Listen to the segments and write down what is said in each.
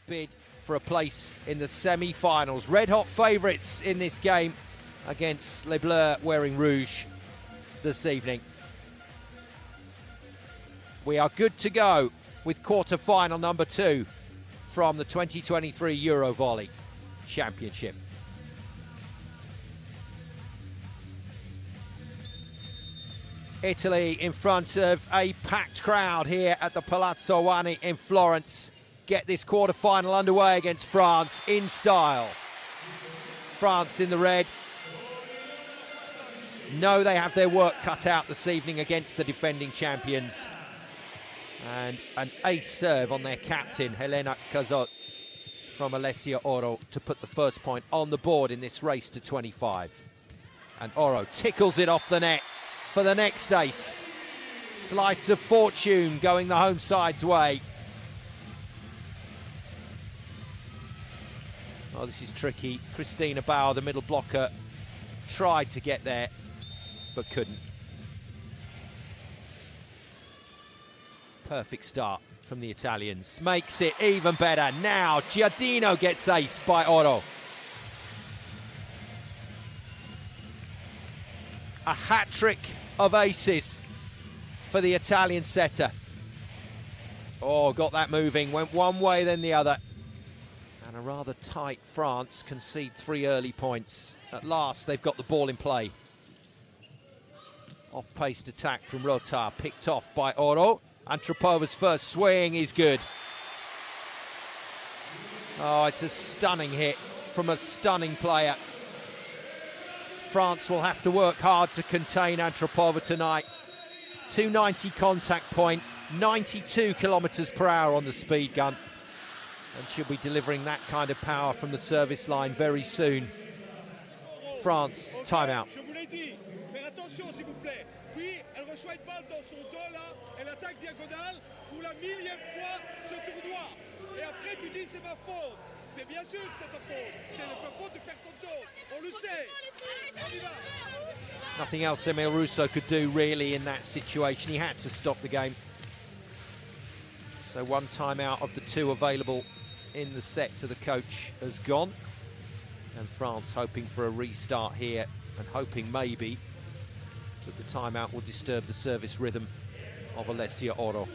bid for a place in the semi-finals. Red-hot favourites in this game against Les Bleus wearing rouge this evening. We are good to go with quarter-final number 2 from the 2023 EuroVolley Championship. Italy in front of a packed crowd here at the Palazzo Wanny in Florence. Get this quarter-final underway against France in style. France in the red. Know they have their work cut out this evening against the defending champions. And an ace serve on their captain, Elena Pietrini, from Alessia Oro to put the first point on the board in this race to 25. And Oro tickles it off the net for the next ace. Slice of fortune going the home side's way. Oh, this is tricky. Cristina Bauer, the middle blocker, tried to get there, but couldn't. Perfect start from the Italians. Makes it even better. Now, Giardino gets ace by Oro. A hat-trick of aces for the Italian setter. Oh, got that moving. Went one way, then the other. And a rather tight France concede 3 early points. At last, they've got the ball in play. Off-paced attack from Rota, picked off by Oro. Antropova's first swing is good. Oh, it's a stunning hit from a stunning player. France will have to work hard to contain Antropova tonight. 290 contact point, 92 kilometers per hour on the speed gun. And she'll be delivering that kind of power from the service line very soon. France, timeout. Puis elle reçoit une balle dans son dos là, elle attaque diagonale pour la 1000e fois ce tournoi. Et après tu dis c'est ma faute. Mais bien sûr que c'est ta faute. C'est la faute de personne d'autre. On le sait. On y va. Nothing else Emile Russo could do really in that situation. He had to stop the game. So one timeout of the 2 available in the set to the coach has gone. And France hoping for a restart here and hoping maybe that the timeout will disturb the service rhythm of Alessia Oro.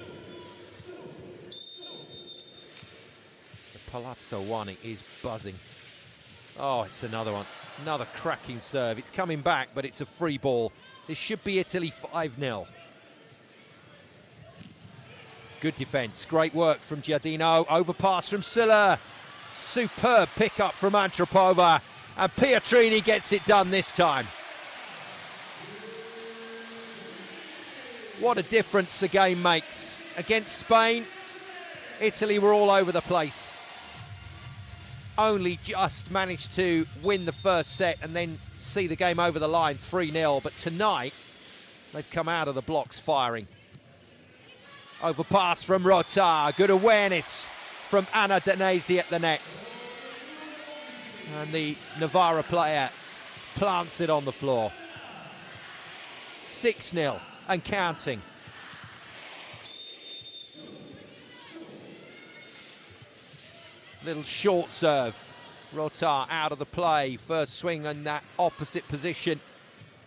The Palazzo Wanny is buzzing. Oh, it's another one. Another cracking serve. It's coming back, but it's a free ball. This should be Italy 5-0. Good defence. Great work from Giardino. Overpass from Sylla. Superb pick-up from Antropova. And Pietrini gets it done this time. What a difference the game makes. Against Spain, Italy were all over the place. Only just managed to win the first set and then see the game over the line 3-0. But tonight, they've come out of the blocks firing. Overpass from Rota. Good awareness from Anna Danesi at the net. And the Navarra player plants it on the floor. 6-0. And counting. Little short serve. Rota out of the play. First swing in that opposite position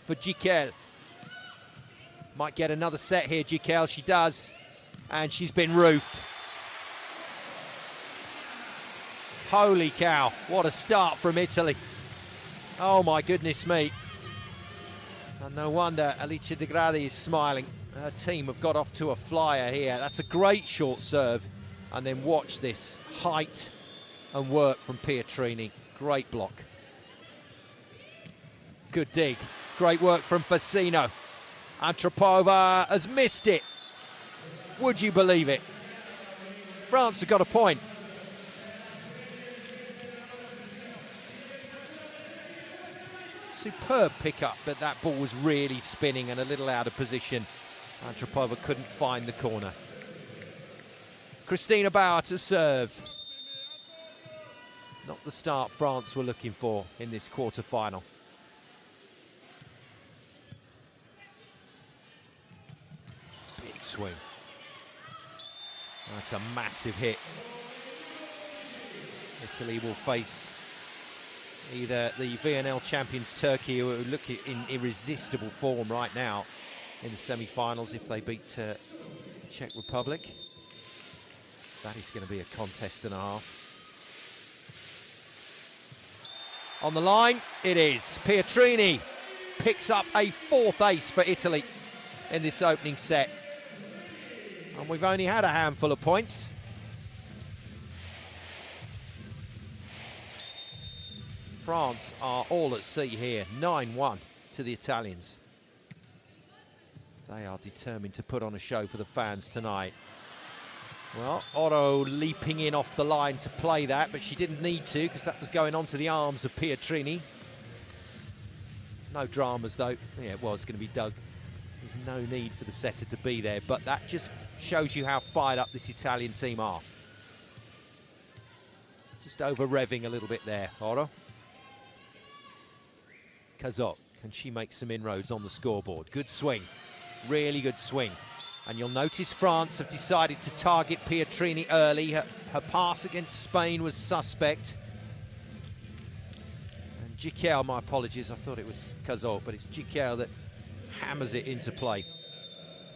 for Gicquel. Might get another set here, Gicquel. She does. And she's been roofed. Holy cow. What a start from Italy. Oh my goodness me. And no wonder Alice De Gradi is smiling. Her team have got off to a flyer here. That's a great short serve. And then watch this height and work from Pietrini. Great block. Good dig. Great work from Fasino. Antropova has missed it. Would you believe it? France have got a point. Superb pickup, but that ball was really spinning and a little out of position. Antropova couldn't find the corner. Cristina Bauer to serve. Not the start France were looking for in this quarter-final. Big swing. That's a massive hit. Italy will face either the VNL champions Turkey, who look in irresistible form right now in the semi-finals if they beat Czech Republic. That is going to be a contest and a half. On the line, it is. Pietrini picks up a fourth ace for Italy in this opening set. And we've only had a handful of points. France are all at sea here, 9-1 to the Italians. They are determined to put on a show for the fans tonight. Well, Otto leaping in off the line to play that, but she didn't need to because that was going onto the arms of Pietrini. No dramas though. Yeah, it was going to be dug. There's no need for the setter to be there, but that just shows you how fired up this Italian team are. Just over-revving a little bit there, Otto. Kazok, can she make some inroads on the scoreboard? Good swing, really good swing. And you'll notice France have decided to target Pietrini early. Her pass against Spain was suspect. And Gicquel, my apologies, I thought it was Kazok, but it's Gicquel that hammers it into play.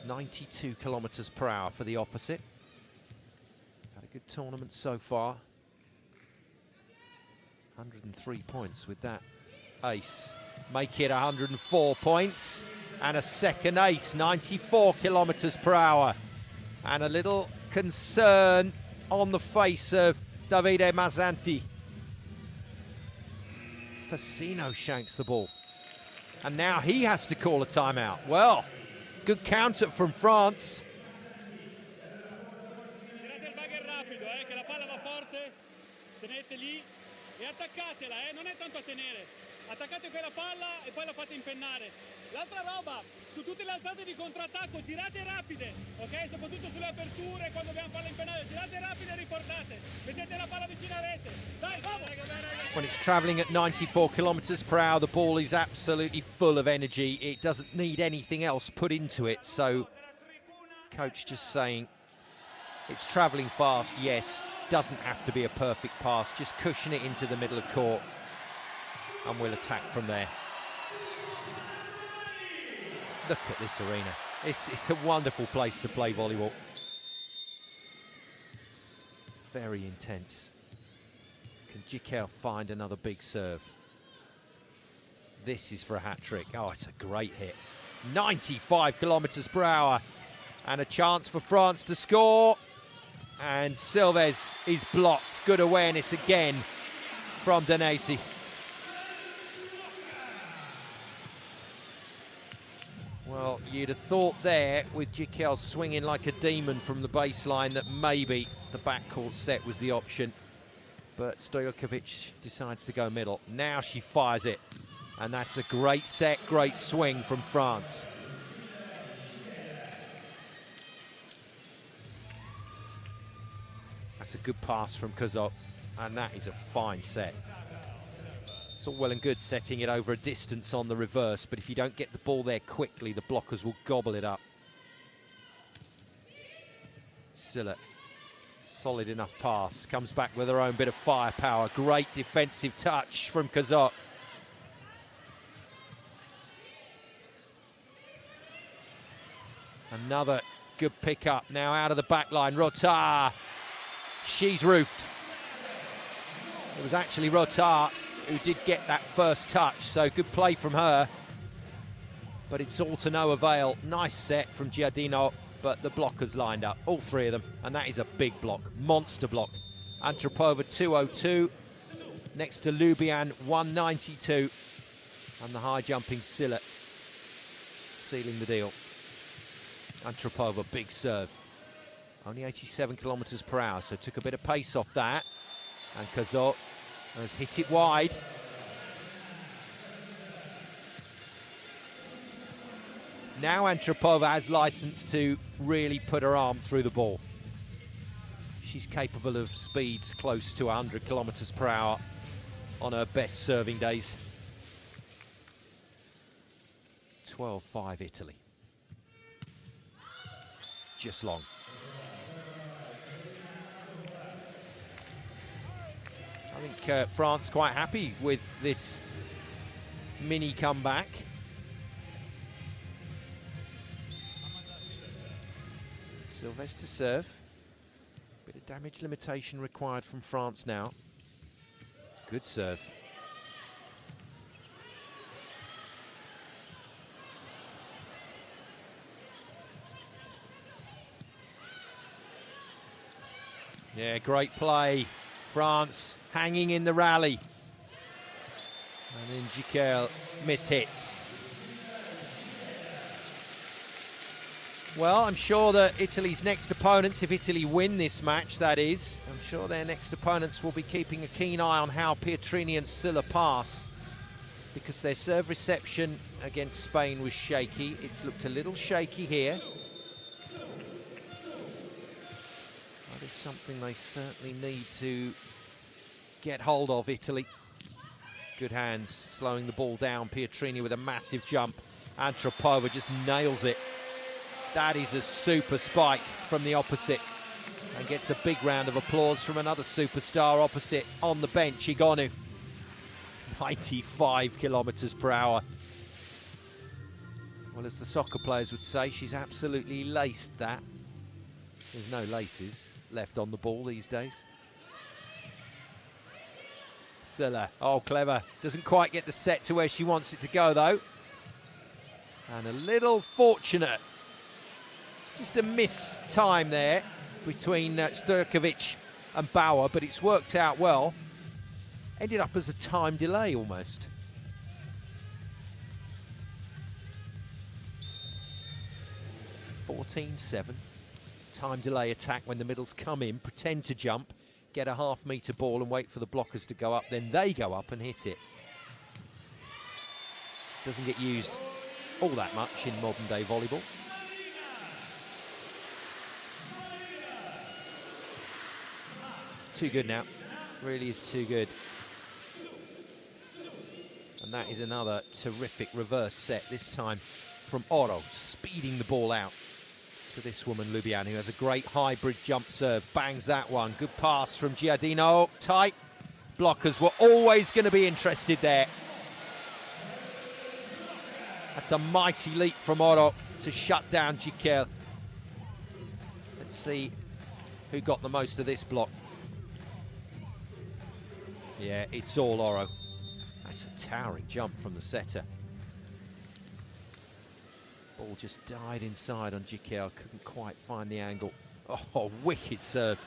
92 kilometers per hour for the opposite. Had a good tournament so far. 103 points with that ace. Make it 104 points. And a second ace, 94 kilometers per hour. And a little concern on the face of Davide Mazzanti. Fassino shanks the ball. And now he has to call a timeout. Well, good counter from France. Tirate il bagger rapido, che la palla va forte. Tenete lì e attaccatela, non è tanto a tenere. Attaccate quella palla e poi la fate impennare. L'altra roba, su tutte le alzate di contrattacco, tirate rapide, ok? Soprattutto sulle aperture, quando dobbiamo farla impennare, tirate rapide e riportate. Mettete la palla vicino a rete. Dai, vamos! When it's travelling at 94 kilometers per hour, the ball is absolutely full of energy. It doesn't need anything else put into it. So, coach just saying, it's travelling fast, yes. Doesn't have to be a perfect pass. Just cushion it into the middle of court. And we'll attack from there. Look at this arena. It's a wonderful place to play volleyball. Very intense. Can Gicquel find another big serve? This is for a hat-trick. Oh, it's a great hit. 95 kilometers per hour. And a chance for France to score. And Silves is blocked. Good awareness again from Danesi. Well, you'd have thought there, with Gicquel swinging like a demon from the baseline, that maybe the backcourt set was the option. But Stojkovic decides to go middle. Now she fires it. And that's a great set, great swing from France. That's a good pass from Kazok. And that is a fine set. It's all well and good setting it over a distance on the reverse, but if you don't get the ball there quickly, the blockers will gobble it up. Sylla, solid enough pass, comes back with her own bit of firepower. Great defensive touch from Kazok. Another good pickup now out of the back line. Rotard, she's roofed. It was actually Rotard who did get that first touch, so good play from her. But it's all to no avail. Nice set from Giardino, but the blockers lined up, all three of them, and that is a big block, monster block. Antropova 202, next to Lubian 192, and the high jumping Sylla sealing the deal. Antropova, big serve. Only 87 kilometers per hour, so took a bit of pace off that. And Kazok has hit it wide. Now Antropova has license to really put her arm through the ball. She's capable of speeds close to 100 kilometers per hour on her best serving days. 12-5 Italy. Just long. think France quite happy with this mini comeback. Sylvester serve. Bit of damage limitation required from France now. Good serve. Yeah, great play. France hanging in the rally. And then Gicquel mishits. Well, I'm sure that Italy's next opponents, if Italy win this match, that is, I'm sure their next opponents will be keeping a keen eye on how Pietrini and Sylla pass, because their serve reception against Spain was shaky. It's looked a little shaky here. That is something they certainly need to get hold of, Italy. Good hands, slowing the ball down. Pietrini with a massive jump. Antropova just nails it. That is a super spike from the opposite, and gets a big round of applause from another superstar opposite on the bench, Igonu. 95 kilometers per hour. Well, as the soccer players would say, she's absolutely laced that. There's no laces left on the ball these days. Sylla, oh clever, doesn't quite get the set to where she wants it to go though. And a little fortunate, just a miss time there between Sturkovic and Bauer, but it's worked out well. Ended up as a time delay almost. (14-7). Time delay attack when the middles come in, pretend to jump, get a half-metre ball and wait for the blockers to go up, then they go up and hit it. Doesn't get used all that much in modern-day volleyball. Too good now, really is too good. And that is another terrific reverse set, this time from Oro, speeding the ball out to this woman, Lubian, who has a great hybrid jump serve. Bangs that one. Good pass from Giardino. Tight. Blockers were always going to be interested there. That's a mighty leap from Oro to shut down Gicquel. Let's see who got the most of this block. Yeah, it's all Oro. That's a towering jump from the setter. Ball just died inside on Gicquel, couldn't quite find the angle. Oh, wicked serve.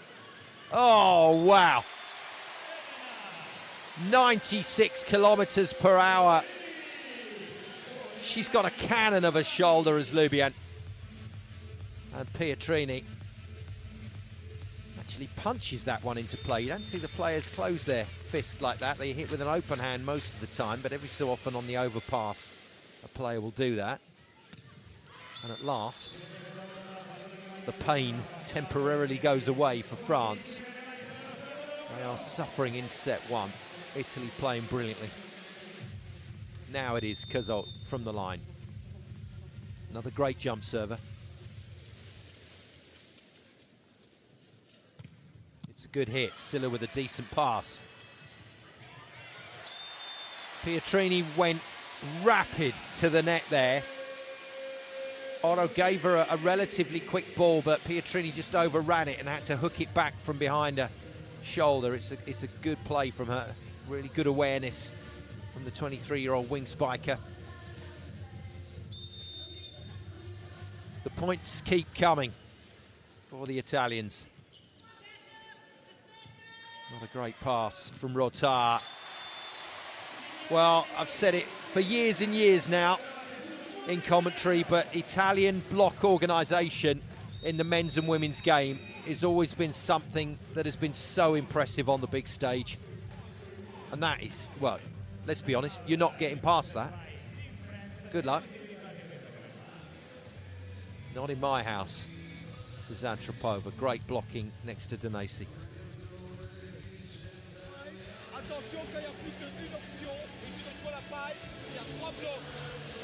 Oh, wow. 96 kilometers per hour. She's got a cannon of a shoulder as Lubian. And Pietrini actually punches that one into play. You don't see the players close their fist like that. They hit with an open hand most of the time, but every so often on the overpass, a player will do that. And at last, the pain temporarily goes away for France. They are suffering in set one. Italy playing brilliantly. Now it is Cazot from the line. Another great jump server. It's a good hit. Sylla with a decent pass. Pietrini went rapid to the net there. Oro gave her a relatively quick ball, but Pietrini just overran it and had to hook it back from behind her shoulder. It's a good play from her. Really good awareness from the 23-year-old wing spiker. The points keep coming for the Italians. Not a great pass from Rotard. Well, I've said it for years and years now in commentary, but Italian block organisation in the men's and women's game has always been something that has been so impressive on the big stage. And that is, well, let's be honest, you're not getting past that. Good luck. Not in my house. This is Antropova, great blocking next to Danesi. Attention, quand il y a plus qu'une option et tu reçois la paille, il y a 3 blocs.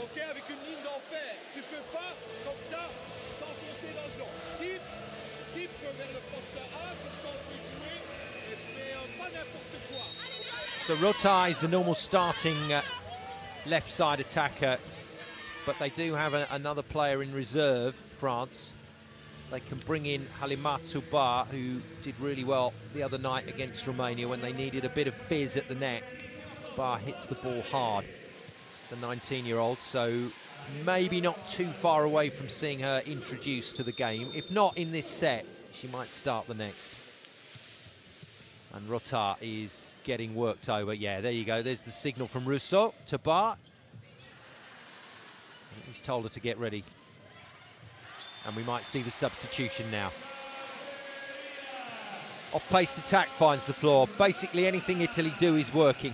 Ok, avec une ligne d'enfer. Tu peux pas, comme ça, t'enfoncer dans le bloc. Type vers le poste 1, comme ça on peut jouer, mais pas n'importe quoi. So Rota is the normal starting left side attacker, but they do have another player in reserve, France. They can bring in Halimatu Ba, who did really well the other night against Romania when they needed a bit of fizz at the net. Ba hits the ball hard, the 19-year-old, so maybe not too far away from seeing her introduced to the game. If not in this set, she might start the next. And Rota is getting worked over. Yeah, there you go. There's the signal from Rousseau to Ba. He's told her to get ready. And we might see the substitution now. Off-paced attack finds the floor. Basically anything Italy do is working.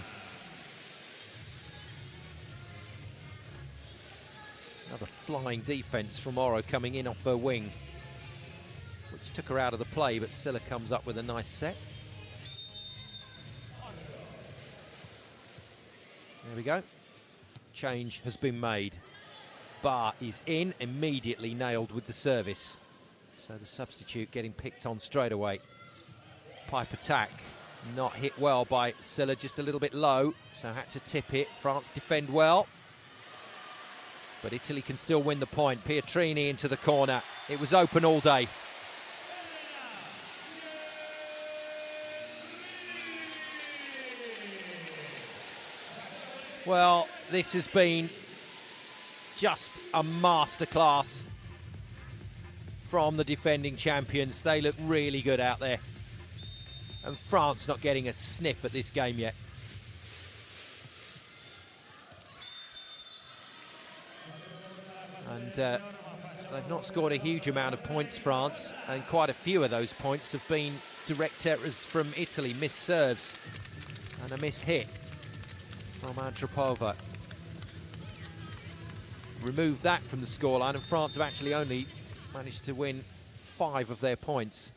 Another flying defence from Oro coming in off her wing, which took her out of the play, but Sylla comes up with a nice set. There we go. Change has been made. Ba is in, immediately nailed with the service. So the substitute getting picked on straight away. Pipe attack, not hit well by Sylla, just a little bit low, so had to tip it. France defend well, but Italy can still win the point. Pietrini into the corner. It was open all day. Well, this has been just a masterclass from the defending champions. They look really good out there. And France not getting a sniff at this game yet. And they've not scored a huge amount of points, France, and quite a few of those points have been direct errors from Italy, missed serves and a miss hit from Antropova. Remove that from the scoreline, and France have actually only managed to win 5 of their points.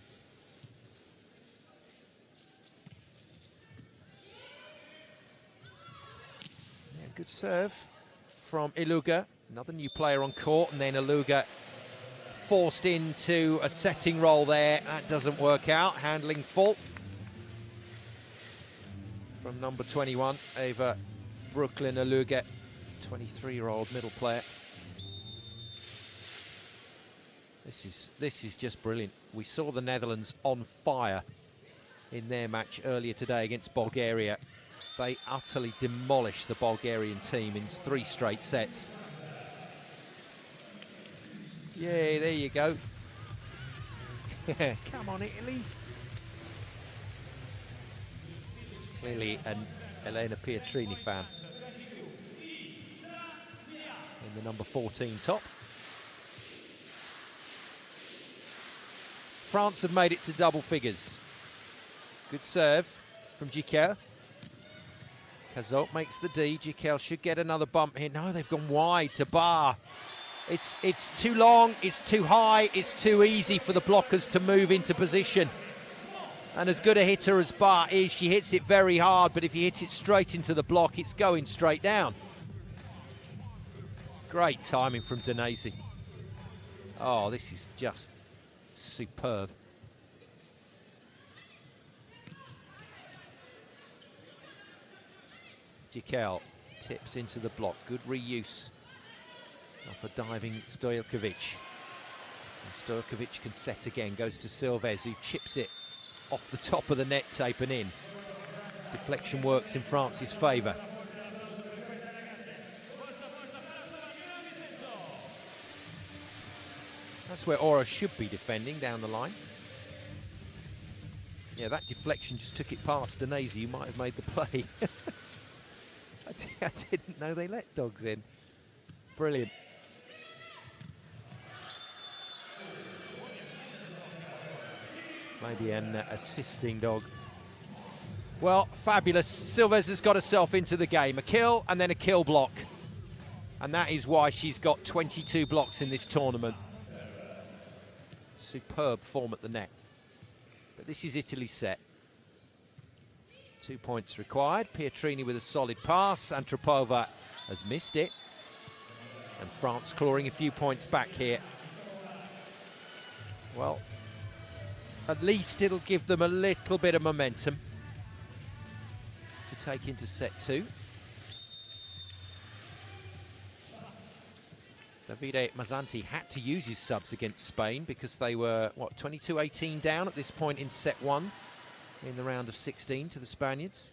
Yeah, good serve from Iluga, another new player on court, and then Iluga forced into a setting role there. That doesn't work out, handling fault from number 21, Eva Brooklyn Iluga, 23-year-old middle player. This is just brilliant. We saw the Netherlands on fire in their match earlier today against Bulgaria. They utterly demolished the Bulgarian team in 3 straight sets. Yay, there you go. Come on, Italy. Clearly an Elena Pietrini fan. In the number 14 top. France have made it to double figures. Good serve from Gicquel. Cazot makes the D. Gicquel should get another bump here. No, they've gone wide to Ba. It's too long, it's too high, it's too easy for the blockers to move into position. And as good a hitter as Ba is, she hits it very hard, but if you hit it straight into the block, it's going straight down. Great timing from Danese. Oh, this is just superb. Gicquel tips into the block. Good reuse of a diving Stojkovic. And Stojkovic can set again. Goes to Silves, who chips it off the top of the net tape and in. Deflection works in France's favour. That's where Oro should be defending, down the line. Yeah, that deflection just took it past Danese, who might have made the play. I didn't know they let dogs in. Brilliant. Maybe an assisting dog. Well, fabulous. Silves has got herself into the game. A kill and then a kill block. And that is why she's got 22 blocks in this tournament. Superb form at the net. But this is Italy's set. 2 points required. Pietrini with a solid pass. Antropova has missed it. And France clawing a few points back here. Well, at least it'll give them a little bit of momentum. to take into set 2. Davide Mazzanti had to use his subs against Spain because they were, what, 22-18 down at this point in set 1 in the round of 16 to the Spaniards.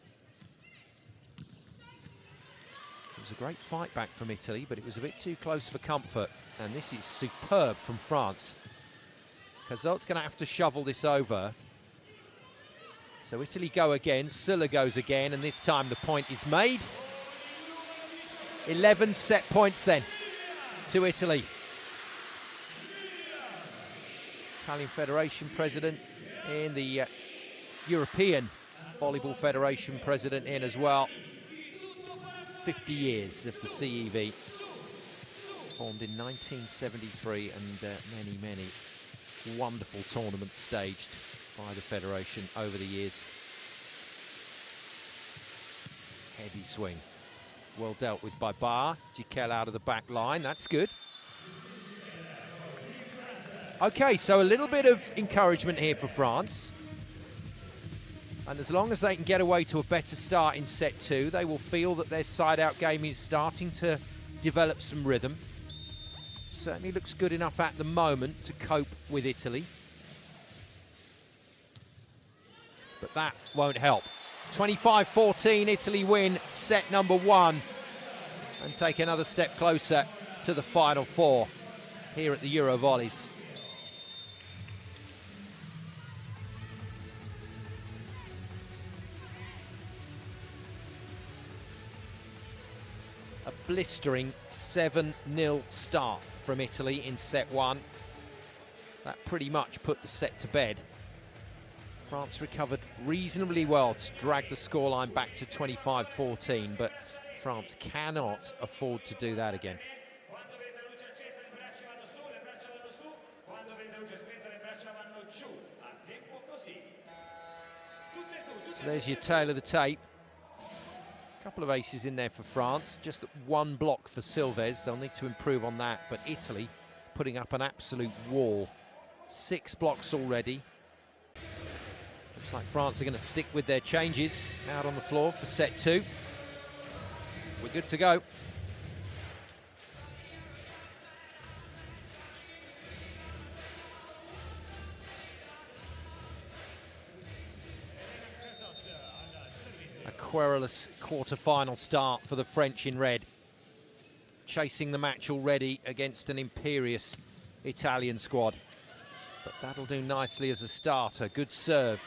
It was a great fight back from Italy, but it was a bit too close for comfort. And this is superb from France. Cazot's going to have to shovel this over. So Italy go again, Sylla goes again, and this time the point is made. 11 set points then to Italy. Italian Federation President in, the European Volleyball Federation President in as well. 50 years of the CEV, formed in 1973, and many, many wonderful tournaments staged by the Federation over the years. Heavy swing. Well dealt with by Barr. Gicquel out of the back line. That's good. Okay, so a little bit of encouragement here for France. And as long as they can get away to a better start in set 2, they will feel that their side-out game is starting to develop some rhythm. Certainly looks good enough at the moment to cope with Italy. But that won't help. 25-14, Italy win set number 1 and take another step closer to the final 4 here at the EuroVolleys. A blistering 7-0 start from Italy in set 1. That pretty much put the set to bed. France recovered reasonably well to drag the scoreline back to 25-14, but France cannot afford to do that again. So there's your tail of the tape. A couple of aces in there for France, just one block for Silves. They'll need to improve on that, but Italy putting up an absolute wall. 6 blocks already. Looks like France are going to stick with their changes out on the floor for set 2. We're good to go. A querulous quarter-final start for the French in red. Chasing the match already against an imperious Italian squad. But that'll do nicely as a starter. Good serve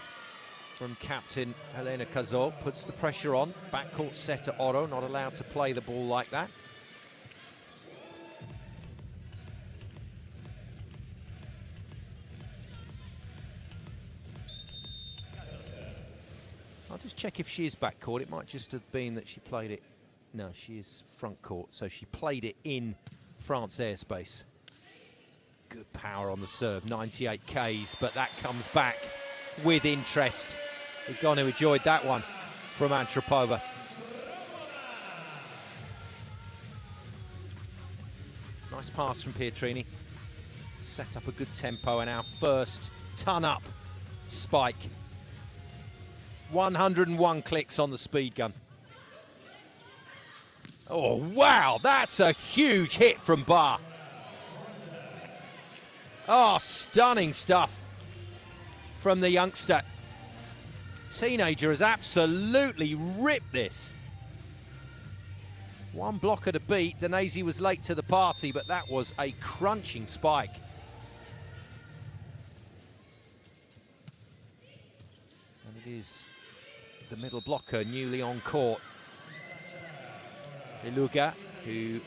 from captain Elena Pietrini. Puts the pressure on. Backcourt setter Oro, not allowed to play the ball like that. I'll just check if she is backcourt. It might just have been that she played it. No, she is front court, so she played it in France airspace. Good power on the serve, 98 Ks, but that comes back with interest. We're going to enjoy that one from Antropova. Nice pass from Pietrini. Set up a good tempo, and our first ton-up spike. 101 clicks on the speed gun. Oh, wow, that's a huge hit from Barr. Oh, stunning stuff from the youngster. Teenager has absolutely ripped this. One blocker to beat. Danese was late to the party, but that was a crunching spike. And it is the middle blocker newly on court. Iluga, who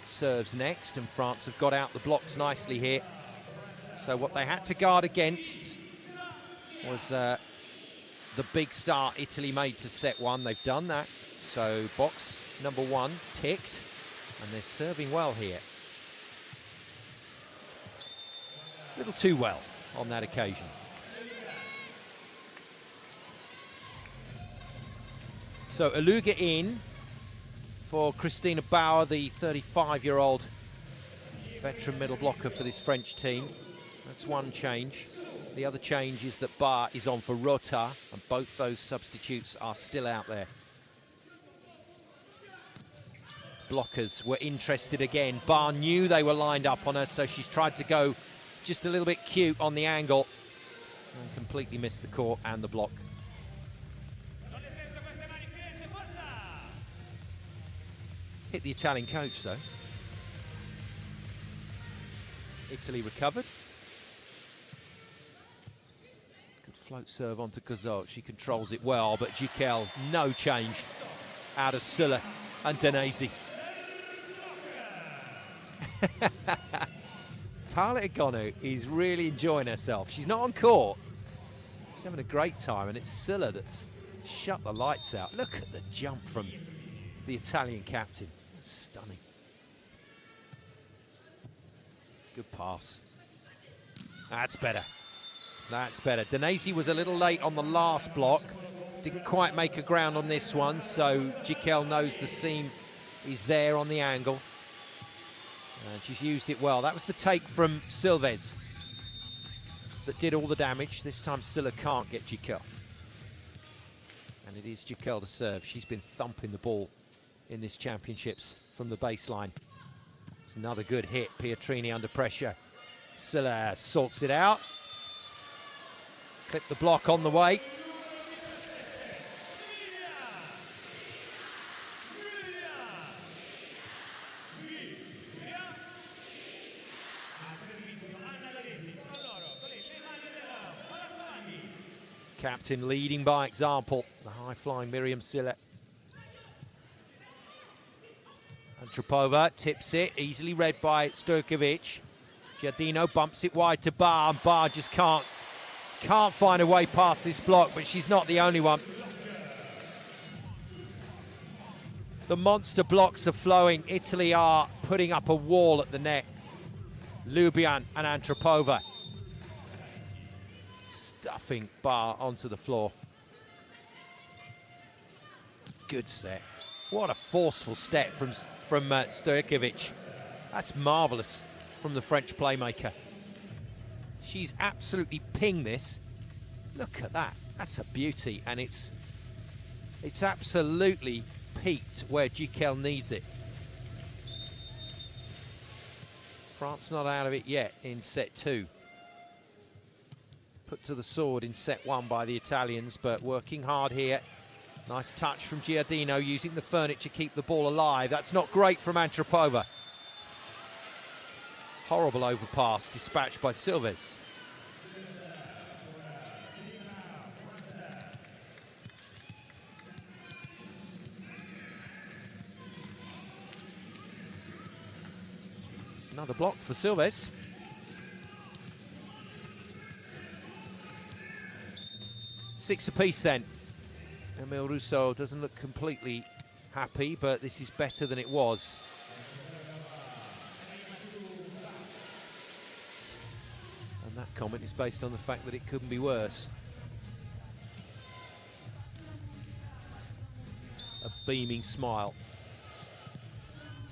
serves next, and France have got out the blocks nicely here. So what they had to guard against was the big start Italy made to set 1. They've done that. So box number 1 ticked, and they're serving well here. A little too well on that occasion. So Iluga in for Christina Bauer, the 35-year-old veteran middle blocker for this French team. That's one change. The other change is that Bar is on for Rota, and both those substitutes are still out there. Blockers were interested again. Bar knew they were lined up on her, so she's tried to go just a little bit cute on the angle and completely missed the court and the block. Hit the Italian coach, though. Italy recovered. Good float serve onto Cazot. She controls it well, but Gicquel, no change out of Sylla and Danesi. Paola Egonu is really enjoying herself. She's not on court. She's having a great time, and it's Sylla that's shut the lights out. Look at the jump from the Italian captain. Stunning. Good pass. That's better. That's better. Danesi was a little late on the last block. Didn't quite make a ground on this one, so Gicquel knows the seam is there on the angle. And she's used it well. That was the take from Silves that did all the damage. This time Sylla can't get Gicquel. And it is Gicquel to serve. She's been thumping the ball in this championships from the baseline. It's another good hit. Pietrini under pressure. Sylla sorts it out. Clip the block on the way. Captain leading by example. The high-flying Miriam Sylla. Antropova tips it, easily read by Stojkovic. Giardino bumps it wide to Bar, and Bar just can't find a way past this block, but she's not the only one. The monster blocks are flowing. Italy are putting up a wall at the net. Lubian and Antropova stuffing Bar onto the floor. Good set. What a forceful step from Stojkovic. That's marvellous from the French playmaker. She's absolutely pinged this. Look at that. That's a beauty, and it's absolutely peaked where Gicquel needs it. France not out of it yet in set 2. Put to the sword in set 1 by the Italians, but working hard here. Nice touch from Giardino, using the furniture to keep the ball alive. That's not great from Antropova. Horrible overpass, dispatched by Silves. Another block for Silves. Six apiece then. Emile Rousseau doesn't look completely happy, but this is better than it was. And that comment is based on the fact that it couldn't be worse. A beaming smile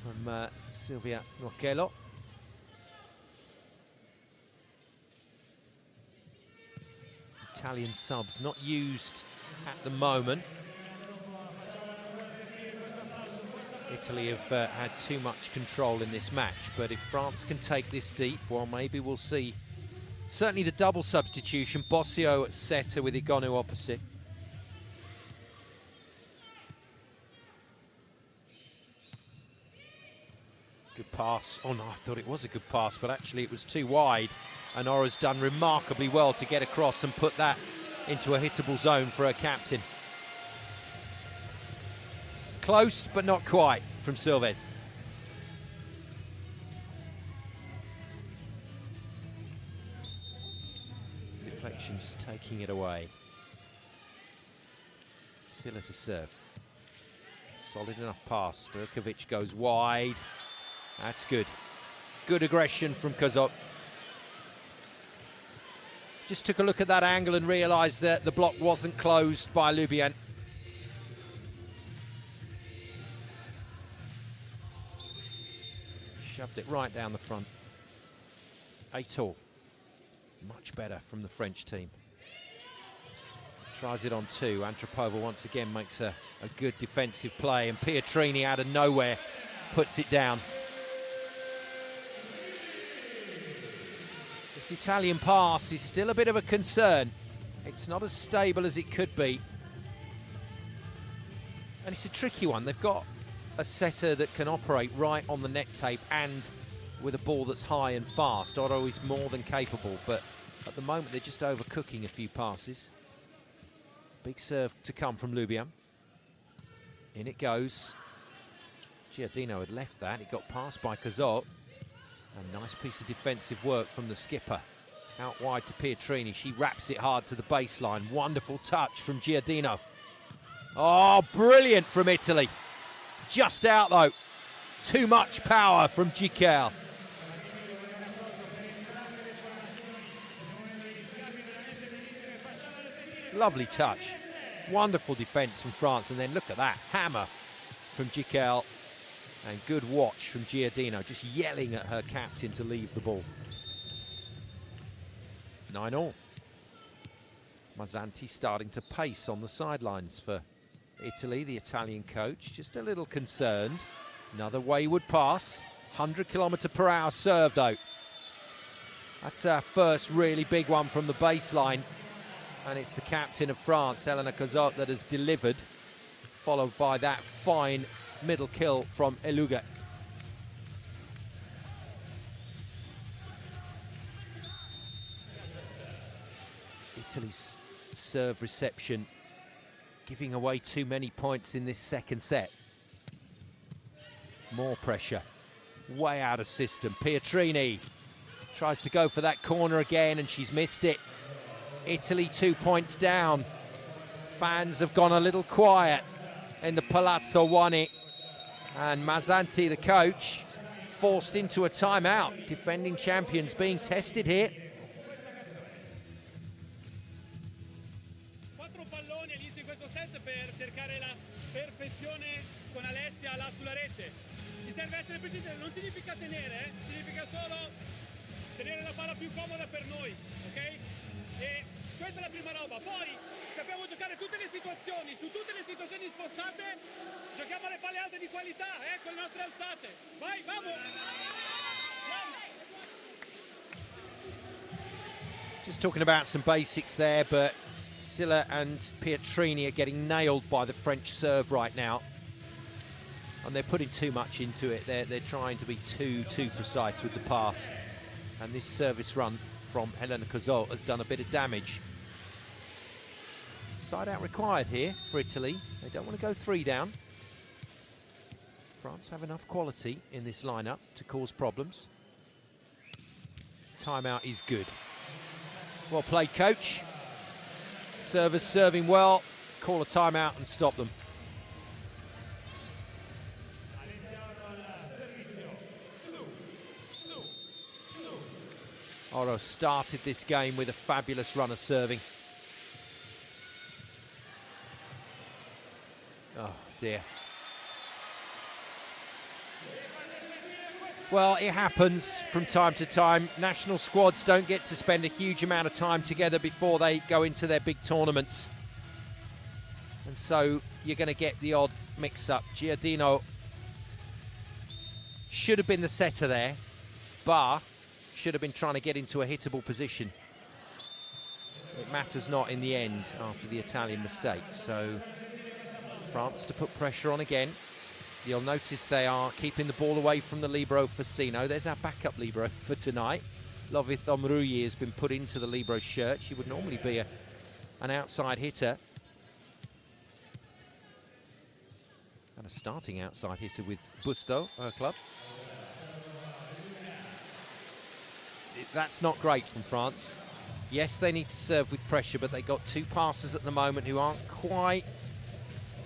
from Silvia Rochello. Italian subs not used at the moment. Italy have had too much control in this match, but if France can take this deep, well, maybe we'll see. Certainly the double substitution, Bossio at setter with Egonu opposite. Good pass. Oh no, I thought it was a good pass, but actually it was too wide. And Ora's done remarkably well to get across and put that into a hittable zone for her captain. Close, but not quite from Silves. Deflection just taking it away. Sylla to serve. Solid enough pass. Stojkovic goes wide. That's good. Good aggression from Cazot. Just took a look at that angle and realised that the block wasn't closed by Lubian. Shoved it right down the front. 8-all. Much better from the French team. Tries it on 2. Antropova once again makes a good defensive play, and Pietrini out of nowhere puts it down. This Italian pass is still a bit of a concern. It's not as stable as it could be. And it's a tricky one. They've got a setter that can operate right on the net tape and with a ball that's high and fast. Oro is more than capable, but at the moment they're just overcooking a few passes. Big serve to come from Lubian. In it goes. Giardino had left that. It got passed by Cazot. A nice piece of defensive work from the skipper. Out wide to Pietrini. She wraps it hard to the baseline. Wonderful touch from Giardino. Oh, brilliant from Italy. Just out though. Too much power from Gicquel. Lovely touch. Wonderful defence from France. And then look at that hammer from Gicquel. And good watch from Giardino, just yelling at her captain to leave the ball. 9-all. Mazzanti starting to pace on the sidelines for Italy, the Italian coach. Just a little concerned. Another wayward pass. 100km/h serve though. That's our first really big one from the baseline. And it's the captain of France, Elena Cazot, that has delivered. Followed by that fine middle kill from Eluga. Italy's serve reception giving away too many points in this second set. More pressure. Way out of system. Pietrini tries to go for that corner again and she's missed it. Italy 2 points down. Fans have gone a little quiet in the Palazzo Wanny. And Mazzanti, the coach, forced into a timeout. Defending champions being tested here. 4 palloni all'inizio di questo set per cercare la perfezione con Alessia là sulla rete. Ci serve essere precisi, non significa tenere, significa solo tenere la palla più comoda per noi, ok? E questa è la prima roba. Poi sappiamo giocare tutte le situazioni, su tutte le situazioni spostate giochiamo le palle alte di qualità, con le nostre alzate. Vai, vamos! Just talking about some basics there, but Sylla and Pietrini are getting nailed by the French serve right now. And they're putting too much into it. They're trying to be too precise with the pass. And this service run from Elena Cazot has done a bit of damage. Side out required here for Italy. They don't want to go 3 down. France have enough quality in this lineup to cause problems. Timeout is good. Well played, coach. Servers serving well. Call a timeout and stop them. Oro started this game with a fabulous run of serving. Oh dear. Well, it happens from time to time. National squads don't get to spend a huge amount of time together before they go into their big tournaments. And so you're going to get the odd mix-up. Giardino should have been the setter there. Bar should have been trying to get into a hittable position. It matters not in the end after the Italian mistake. So France to put pressure on again. You'll notice they are keeping the ball away from the libero Fassino. There's our backup libero for tonight. Lovith Omruyi has been put into the libero shirt. She would normally be an outside hitter. And a starting outside hitter with Busto, her club. That's not great from France. Yes, they need to serve with pressure, but they got 2 passers at the moment who aren't quite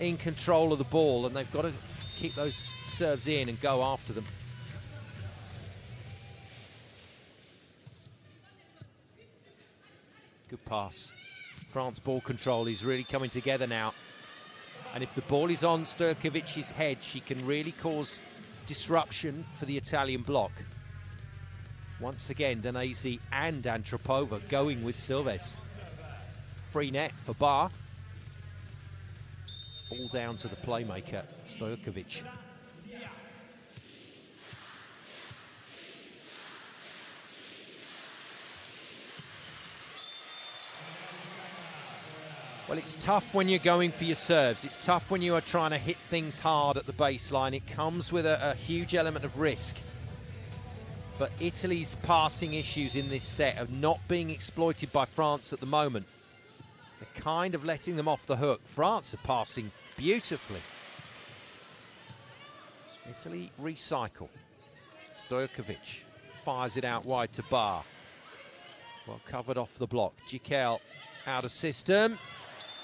in control of the ball, and they've got to keep those serves in and go after them. Good pass. France ball control is really coming together now. And if the ball is on Sturkovic's head, she can really cause disruption for the Italian block. Once again, Danesi and Antropova going with Silves. Free net for Bar. All down to the playmaker, Stojkovic. Well, it's tough when you're going for your serves. It's tough when you are trying to hit things hard at the baseline. It comes with a huge element of risk. But Italy's passing issues in this set are not being exploited by France at the moment. They're kind of letting them off the hook. France are passing beautifully. Italy recycle. Stojkovic fires it out wide to Bar. Well covered off the block. Gicquel out of system.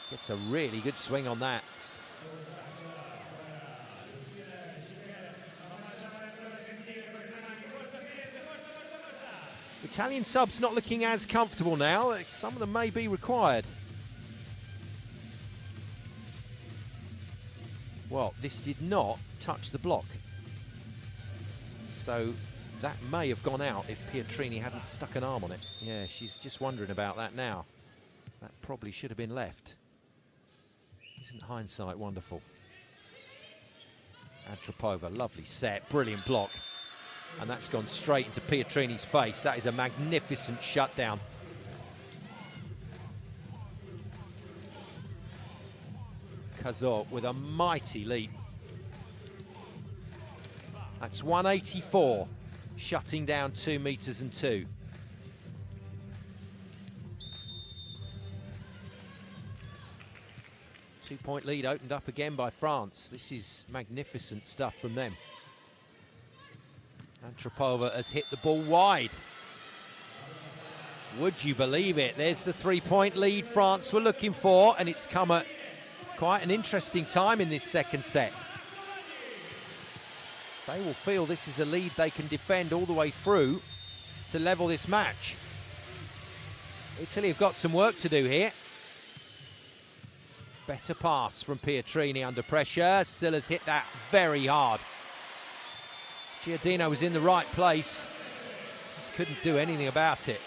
Gets a really good swing on that. Italian subs not looking as comfortable now. Some of them may be required. Well, this did not touch the block. So that may have gone out if Pietrini hadn't stuck an arm on it. Yeah, she's just wondering about that now. That probably should have been left. Isn't hindsight wonderful? Antropova, lovely set, brilliant block. And that's gone straight into Pietrini's face. That is a magnificent shutdown. Cazot with a mighty lead. That's 184, shutting down 2 meters and 2. Two-point lead opened up again by France. This is magnificent stuff from them. Antropova has hit the ball wide. Would you believe it? There's the three-point lead France were looking for, and it's come at quite an interesting time in this second set. They will feel this is a lead they can defend all the way through to level this match. Italy have got some work to do here. Better pass from Pietrini under pressure. Sylla's hit that very hard. Giordino was in the right place. Just couldn't do anything about it.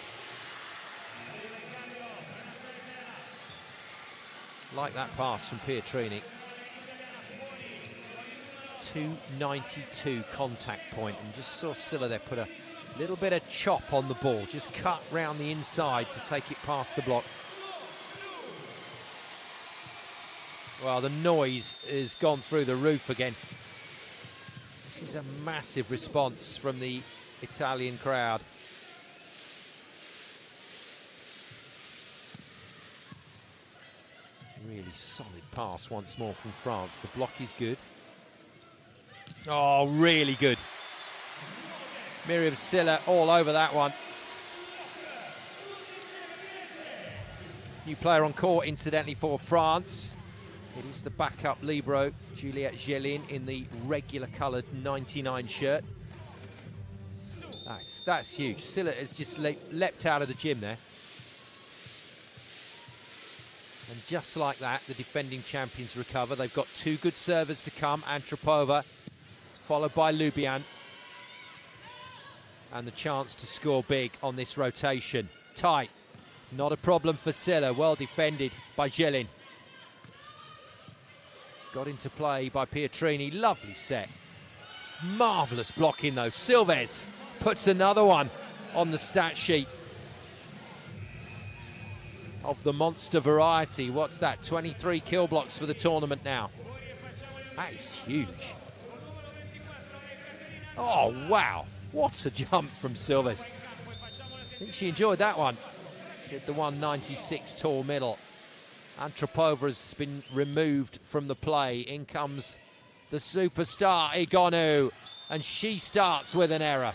Like that pass from Pietrini. 292 contact point, and just saw Sylla there put a little bit of chop on the ball, just cut round the inside to take it past the block. Well, the noise has gone through the roof again. This is a massive response from the Italian crowd. Really solid pass once more from France. The block is good. Oh, really good. Miriam Sylla all over that one. New player on court, incidentally, for France. It is the backup libero, Juliette Gelin, in the regular coloured 99 shirt. That's huge. Sylla has just leapt out of the gym there. And just like that, the defending champions recover. They've got two good servers to come. Antropova, followed by Lubian. And the chance to score big on this rotation. Tight. Not a problem for Sylla. Well defended by Gelin. Got into play by Pietrini. Lovely set. Marvellous blocking though. Silves puts another one on the stat sheet. Of the monster variety. What's that? 23 kill blocks for the tournament now. That is huge. Oh, wow. What a jump from Silves. I think she enjoyed that one. Hit the 196 tall middle. Antropova has been removed from the play. In comes the superstar, Egonu. And she starts with an error.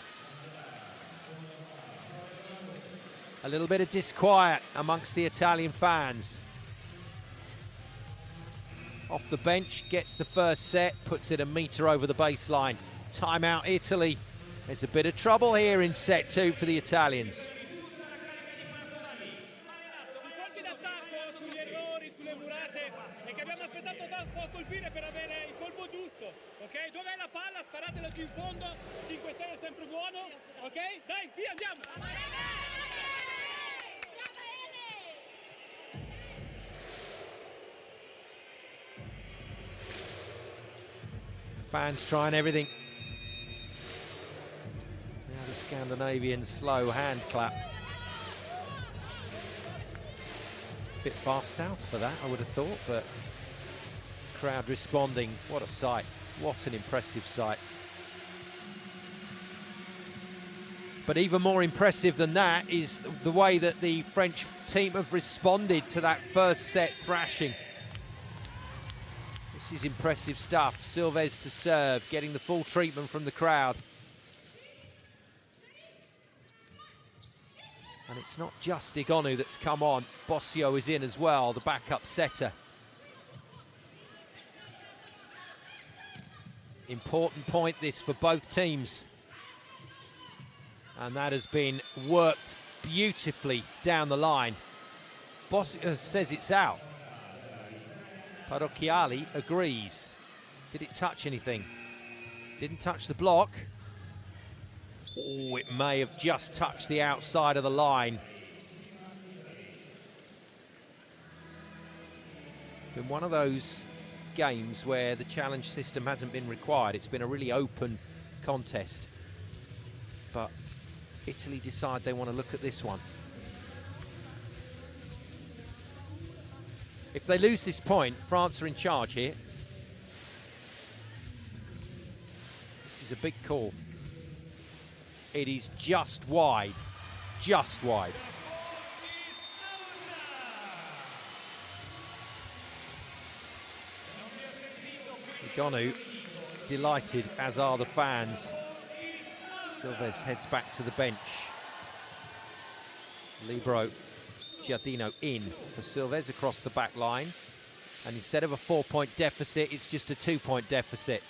A little bit of disquiet amongst the Italian fans. Off the bench, gets the first set, puts it a metre over the baseline. Timeout Italy. There's a bit of trouble here in set two for the Italians. può colpire per avere il colpo giusto, ok? Dov'è la palla? Sparatela giù in fondo, 5-6 è sempre buono, ok? Dai, via, andiamo! Fans trying everything. Now the Scandinavian slow hand clap. Bit far south for that, I would have thought, but crowd responding. What a sight. What an impressive sight. But even more impressive than that is the way that the French team have responded to that first set thrashing. This is impressive stuff. Silves to serve, getting the full treatment from the crowd. And it's not just Igonu that's come on. Bossio is in as well, the backup setter. Important point this for both teams. And that has been worked beautifully down the line. Bossio says it's out. Parocchiali agrees. Did it touch anything? Didn't touch the block. Oh, it may have just touched the outside of the line. Been one of those games where the challenge system hasn't been required. It's been a really open contest. But Italy decide they want to look at this one. If they lose this point, France are in charge here. This is a big call. It is just wide. Just wide. Igonu delighted, as are the fans. Silves heads back to the bench. Libero Giardino in for Silves across the back line. And instead of a 4-point deficit, it's just a 2-point deficit.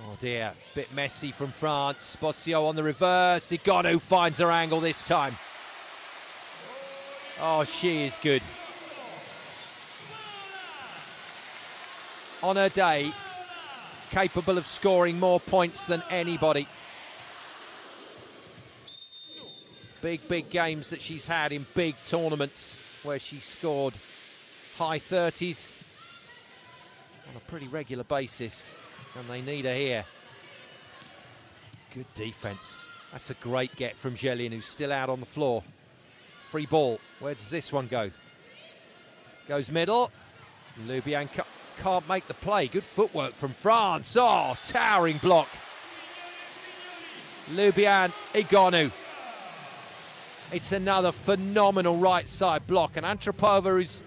Oh dear, bit messy from France. Bossio on the reverse. Igonu finds her angle this time. Oh, she is good. On her day, capable of scoring more points than anybody. Big games that she's had in big tournaments where she scored high 30s on a pretty regular basis, and they need her here. Good defense. That's a great get from Gelin, who's still out on the floor. Free ball. Where does this one go? Goes middle. Lubian can't make the play. Good footwork from France. Oh, towering block. Lubian Igonu. It's another phenomenal right side block, and Antropova is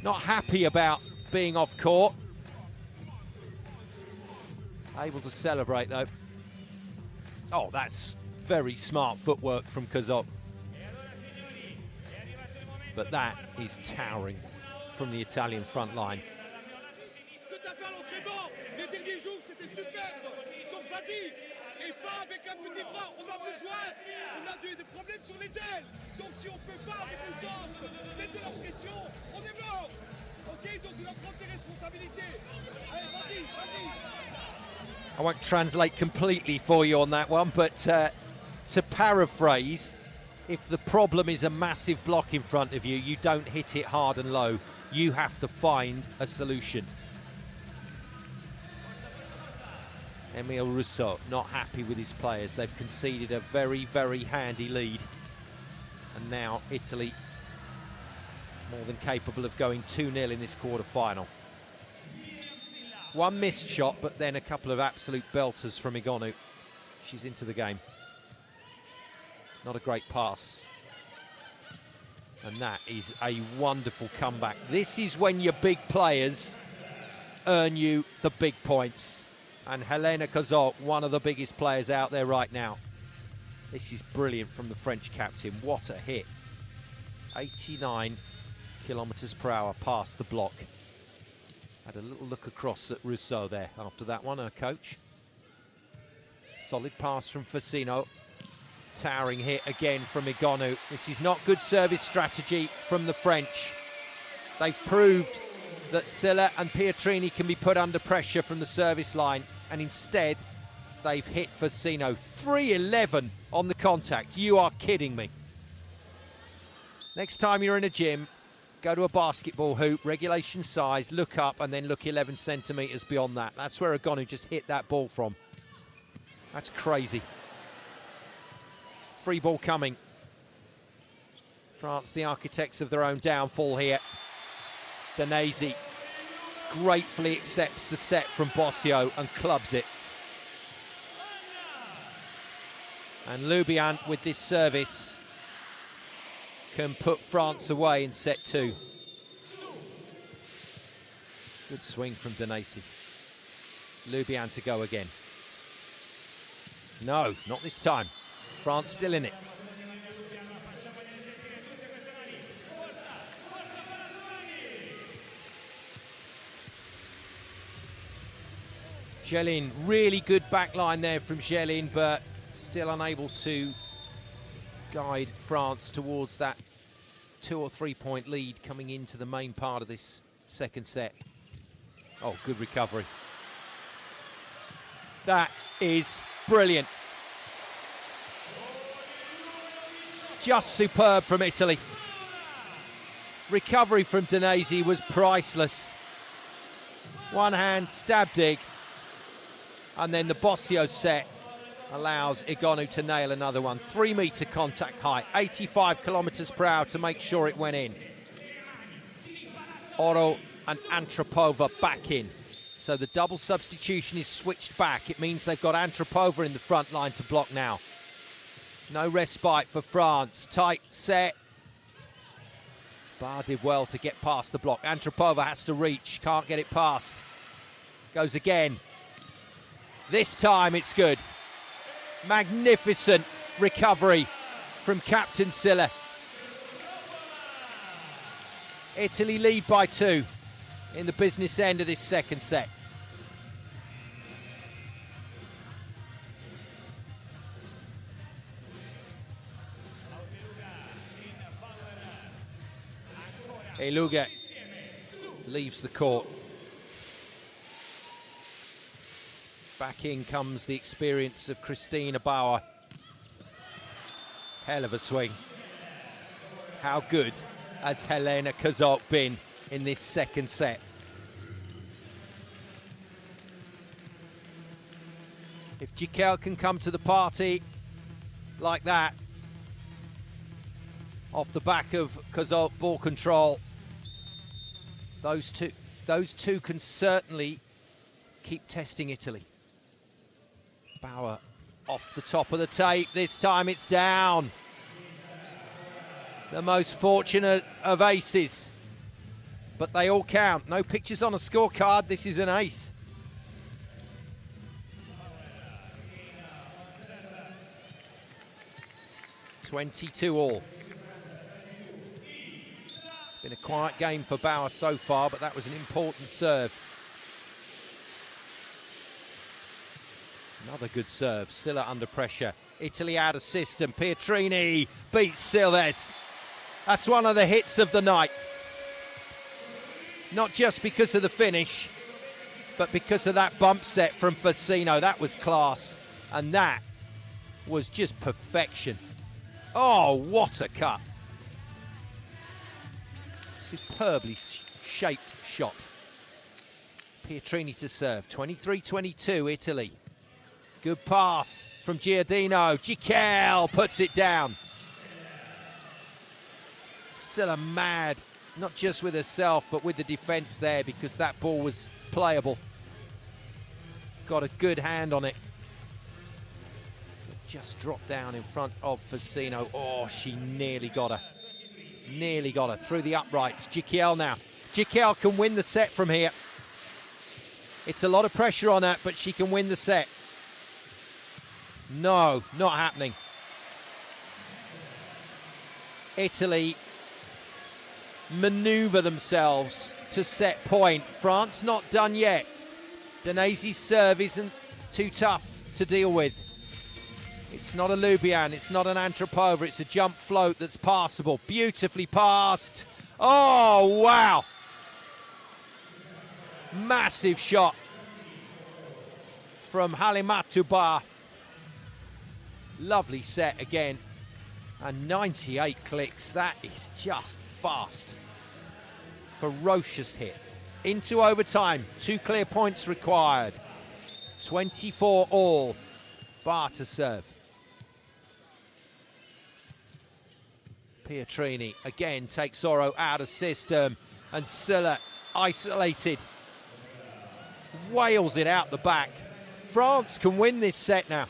not happy about being off court. Able to celebrate though. Oh, that's very smart footwork from Kazok. But that is towering from the Italian front line. Et pas avec un petit bras, on a besoin, on a des problèmes sur les ailes. Donc si on peut pas avec le centre, mettre de la pression, on est mort. Ok, donc tu dois prendre tes responsabilités. Allez, vas-y, vas-y. I won't translate completely for you on that one, but to paraphrase, if the problem is a massive block in front of you, you don't hit it hard and low. You have to find a solution. Emile Rousseau not happy with his players. They've conceded a very handy lead. And now Italy more than capable of going 2-0 in this quarter-final. One missed shot, but then a couple of absolute belters from Igonu. She's into the game. Not a great pass. And that is a wonderful comeback. This is when your big players earn you the big points. And Helena Kazok, one of the biggest players out there right now. This is brilliant from the French captain. What a hit. 89 kilometers per hour past the block. Had a little look across at Rousseau there after that one, her coach. Solid pass from Facino. Towering hit again from Igonu. This is not good service strategy from the French. They've proved that Sylla and Pietrini can be put under pressure from the service line, and instead they've hit Fassino. 3-11 on the contact. You are kidding me. Next time you're in a gym, go to a basketball hoop, regulation size, look up, and then look 11 centimetres beyond that. That's where Egonu just hit that ball from. That's crazy. Free ball coming. France, the architects of their own downfall here. Danesi gratefully accepts the set from Bossio and clubs it. And Lubian, with this service, can put France away in set 2. Good swing from Danesi. Lubian to go again. No, not this time. France still in it. Gelin, really good back line there from Gelin, but still unable to guide France towards that 2 or 3 point lead coming into the main part of this second set. Oh, good recovery. That is brilliant. Just superb from Italy. Recovery from Danesi was priceless. One hand stab dig. And then the Bossio set allows Egonu to nail another one. 3 metre contact height, 85 kilometres per hour to make sure it went in. Oro and Antropova back in. So the double substitution is switched back. It means they've got Antropova in the front line to block now. No respite for France. Tight set. Barr did well to get past the block. Antropova has to reach, can't get it past. Goes again. This time it's good. Magnificent recovery from Captain Sylla. Italy lead by 2 in the business end of this second set. Eluga leaves the court. Back in comes the experience of Christina Bauer. Hell of a swing. How good has Helena Kazok been in this second set? If Gicquel can come to the party like that, off the back of Kazok ball control, those two can certainly keep testing Italy. Bauer off the top of the tape. This time it's down. The most fortunate of aces. But they all count. No pictures on a scorecard. This is an ace. (22 all). Been a quiet game for Bauer so far, but that was an important serve. Another good serve. Sylla under pressure. Italy out of system. Pietrini beats Silves. That's one of the hits of the night. Not just because of the finish, but because of that bump set from Fassino. That was class. And that was just perfection. Oh, what a cut. Superbly shaped shot. Pietrini to serve. 23-22, Italy. Good pass from Giardino. Gicquel puts it down. Sylla mad, not just with herself, but with the defence there, because that ball was playable. Got a good hand on it. Just dropped down in front of Fassino. Oh, she nearly got her. Nearly got her through the uprights. Gicquel now. Gicquel can win the set from here. It's a lot of pressure on her, but she can win the set. No, not happening. Italy manoeuvre themselves to set point. France not done yet. Danesi's serve isn't too tough to deal with. It's not a Lubian, it's not an Antropova, it's a jump float that's passable. Beautifully passed. Oh, wow. Massive shot from Halimatu Bar. Lovely set again. And 98 clicks. That is just fast. Ferocious hit. Into overtime. 2 clear points required. 24 all. Bar to serve. Pietrini again takes Oro out of system. And Sylla isolated. Wails it out the back. France can win this set now.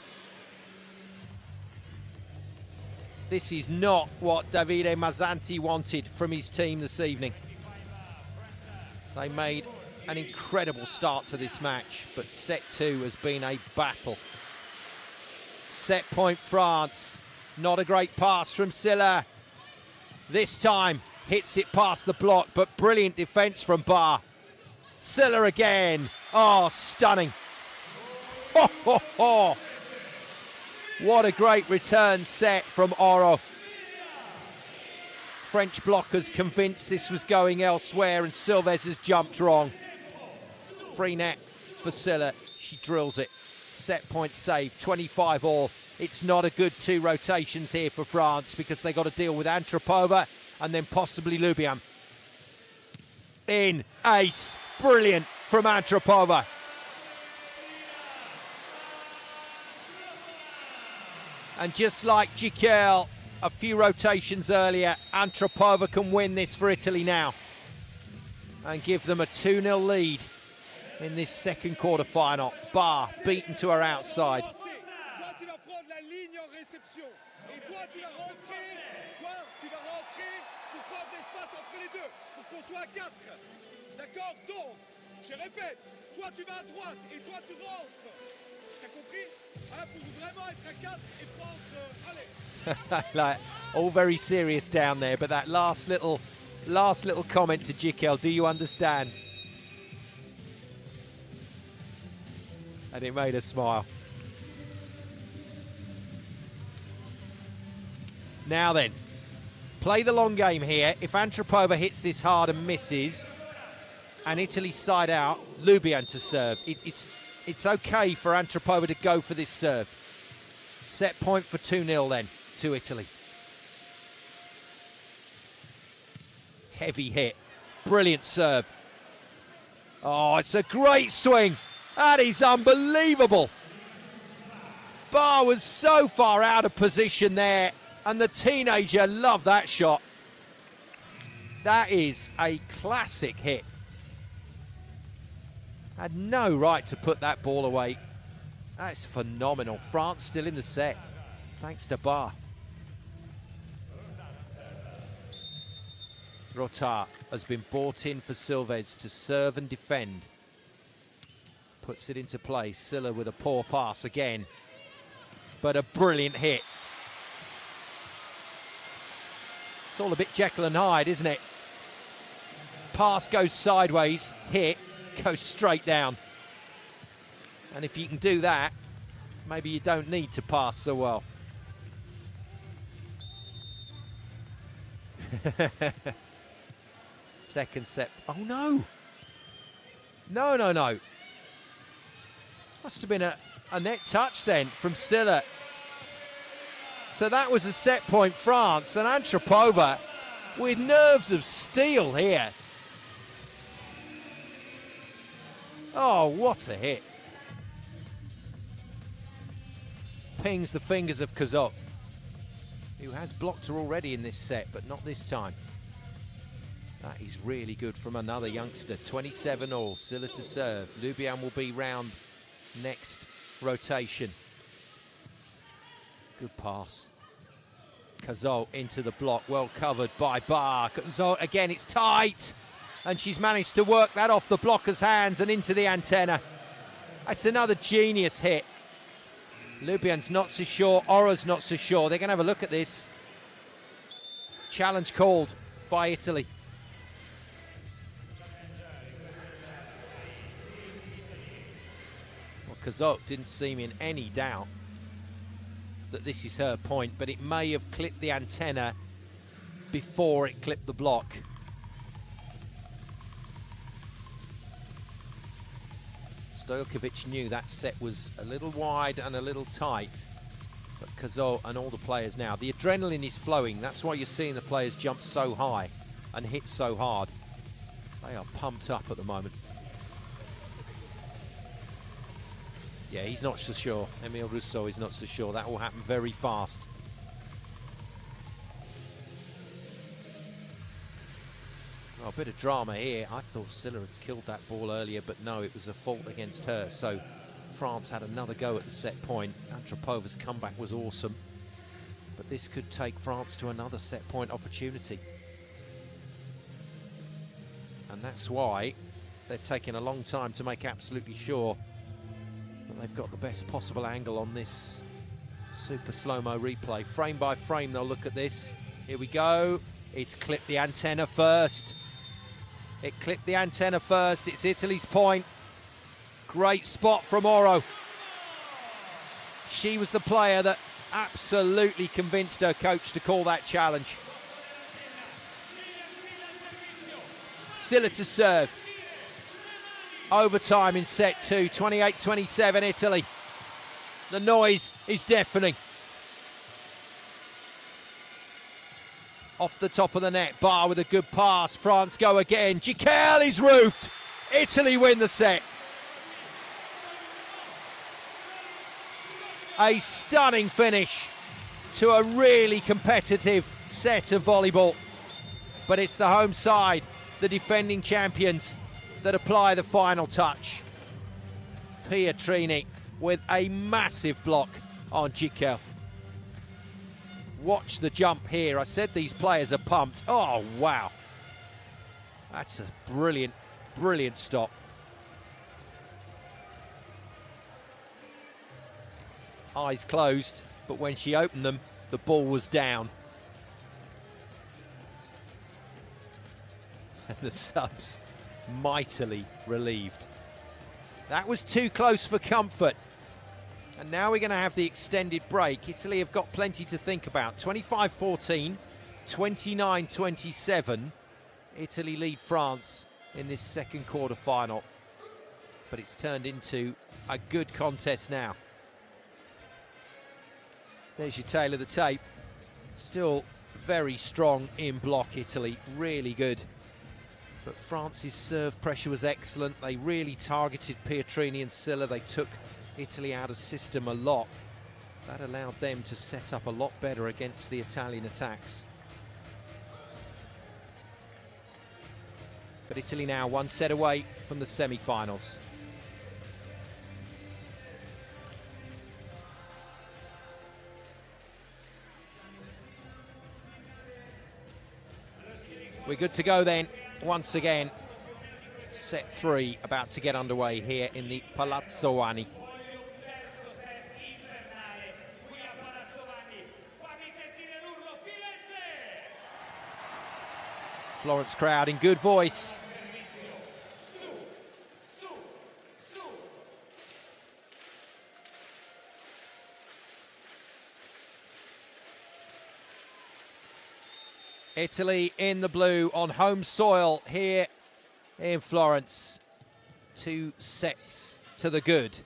This is not what Davide Mazzanti wanted from his team this evening. They made an incredible start to this match, but set 2 has been a battle. Set point France. Not a great pass from Sylla. This time hits it past the block, but brilliant defence from Bar. Sylla again. Oh, stunning. Ho, ho, ho. What a great return set from Oro. French blockers convinced this was going elsewhere, and Silves has jumped wrong. Free net for Sylla. She drills it. Set point saved. 25 all. It's not a good 2 rotations here for France because they got to deal with Antropova and then possibly Lubian. In. Ace. Brilliant from Antropova. And just like Gicquel a few rotations earlier, Antropova can win this for Italy now and give them a 2-0 lead in this second quarter final. Bar beaten to her outside. Je répète, toi tu vas à droite et toi tu rentres. T'as compris? Pour vraiment être à 4 et France, allez. Like, all very serious down there, but that last little comment to Gicquel, do you understand? And it made her smile. Now then, play the long game here. If Antropova hits this hard and misses, and Italy side out, Lubian to serve. It's okay for Antropova to go for this serve. Set point for 2-0 then to Italy. Heavy hit. Brilliant serve. Oh, it's a great swing. That is unbelievable. Bar was so far out of position there, and the teenager loved that shot. That is a classic hit. Had no right to put that ball away. That's phenomenal. France still in the set, thanks to Bar. Rotard has been brought in for Silves to serve and defend. Puts it into play. Sylla with a poor pass again, but a brilliant hit. It's all a bit Jekyll and Hyde, isn't it? Pass goes sideways, hit goes straight down. And if you can do that, maybe you don't need to pass so well. Second set. Oh no! No, no, no. Must have been a net touch then from Sylla. So that was a set point France, and Antropova with nerves of steel here. Oh, what a hit. Pings the fingers of Kazok, who has blocked her already in this set, but not this time. That is really good from another youngster. 27 all, Sylla to serve. Lubian will be round next rotation. Good pass. Kazok into the block, well covered by Bar. Kazok, again, it's tight. And she's managed to work that off the blocker's hands and into the antenna. That's another genius hit. Lubian's not so sure, Oro's not so sure. They're going to have a look at this. Challenge called by Italy. Well, Kazok didn't seem in any doubt that this is her point, but it may have clipped the antenna before it clipped the block. Stojkovic knew that set was a little wide and a little tight, but Cazot and all the players now, the adrenaline is flowing. That's why you're seeing the players jump so high and hit so hard. They are pumped up at the moment. Yeah, he's not so sure. Emile Rousseau is not so sure. That will happen very fast. Oh, a bit of drama here. I thought Sylla had killed that ball earlier, but no, it was a fault against her. So France had another go at the set point. Antropova's comeback was awesome, but this could take France to another set point opportunity. And that's why they're taking a long time to make absolutely sure that they've got the best possible angle on this super slow-mo replay. Frame by frame, they'll look at this. Here we go. It's clipped the antenna first. It clipped the antenna first. It's Italy's point. Great spot from Oro. She was the player that absolutely convinced her coach to call that challenge. Sylla to serve. Overtime in set two, 28-27 Italy. The noise is deafening. Off the top of the net, Barr with a good pass. France go again. Gicquel is roofed. Italy win the set. A stunning finish to a really competitive set of volleyball. But it's the home side, the defending champions, that apply the final touch. Pietrini with a massive block on Gicquel. Watch the jump here. I said these players are pumped. Oh, wow. That's a brilliant, brilliant stop. Eyes closed, but when she opened them, the ball was down. And the subs mightily relieved. That was too close for comfort. And now we're going to have the extended break. Italy have got plenty to think about. 25-14, 29-27. Italy lead France in this second quarter final. But it's turned into a good contest now. There's your tail of the tape. Still very strong in block, Italy. Really good. But France's serve pressure was excellent. They really targeted Pietrini and Sylla. They took Italy out of system a lot. That allowed them to set up a lot better against the Italian attacks. But Italy now one set away from the semi-finals. We're good to go then, once again. Set three about to get underway here in the Palazzo Wanny. Florence crowd in good voice. Italy in the blue on home soil here in Florence. 2 sets to the good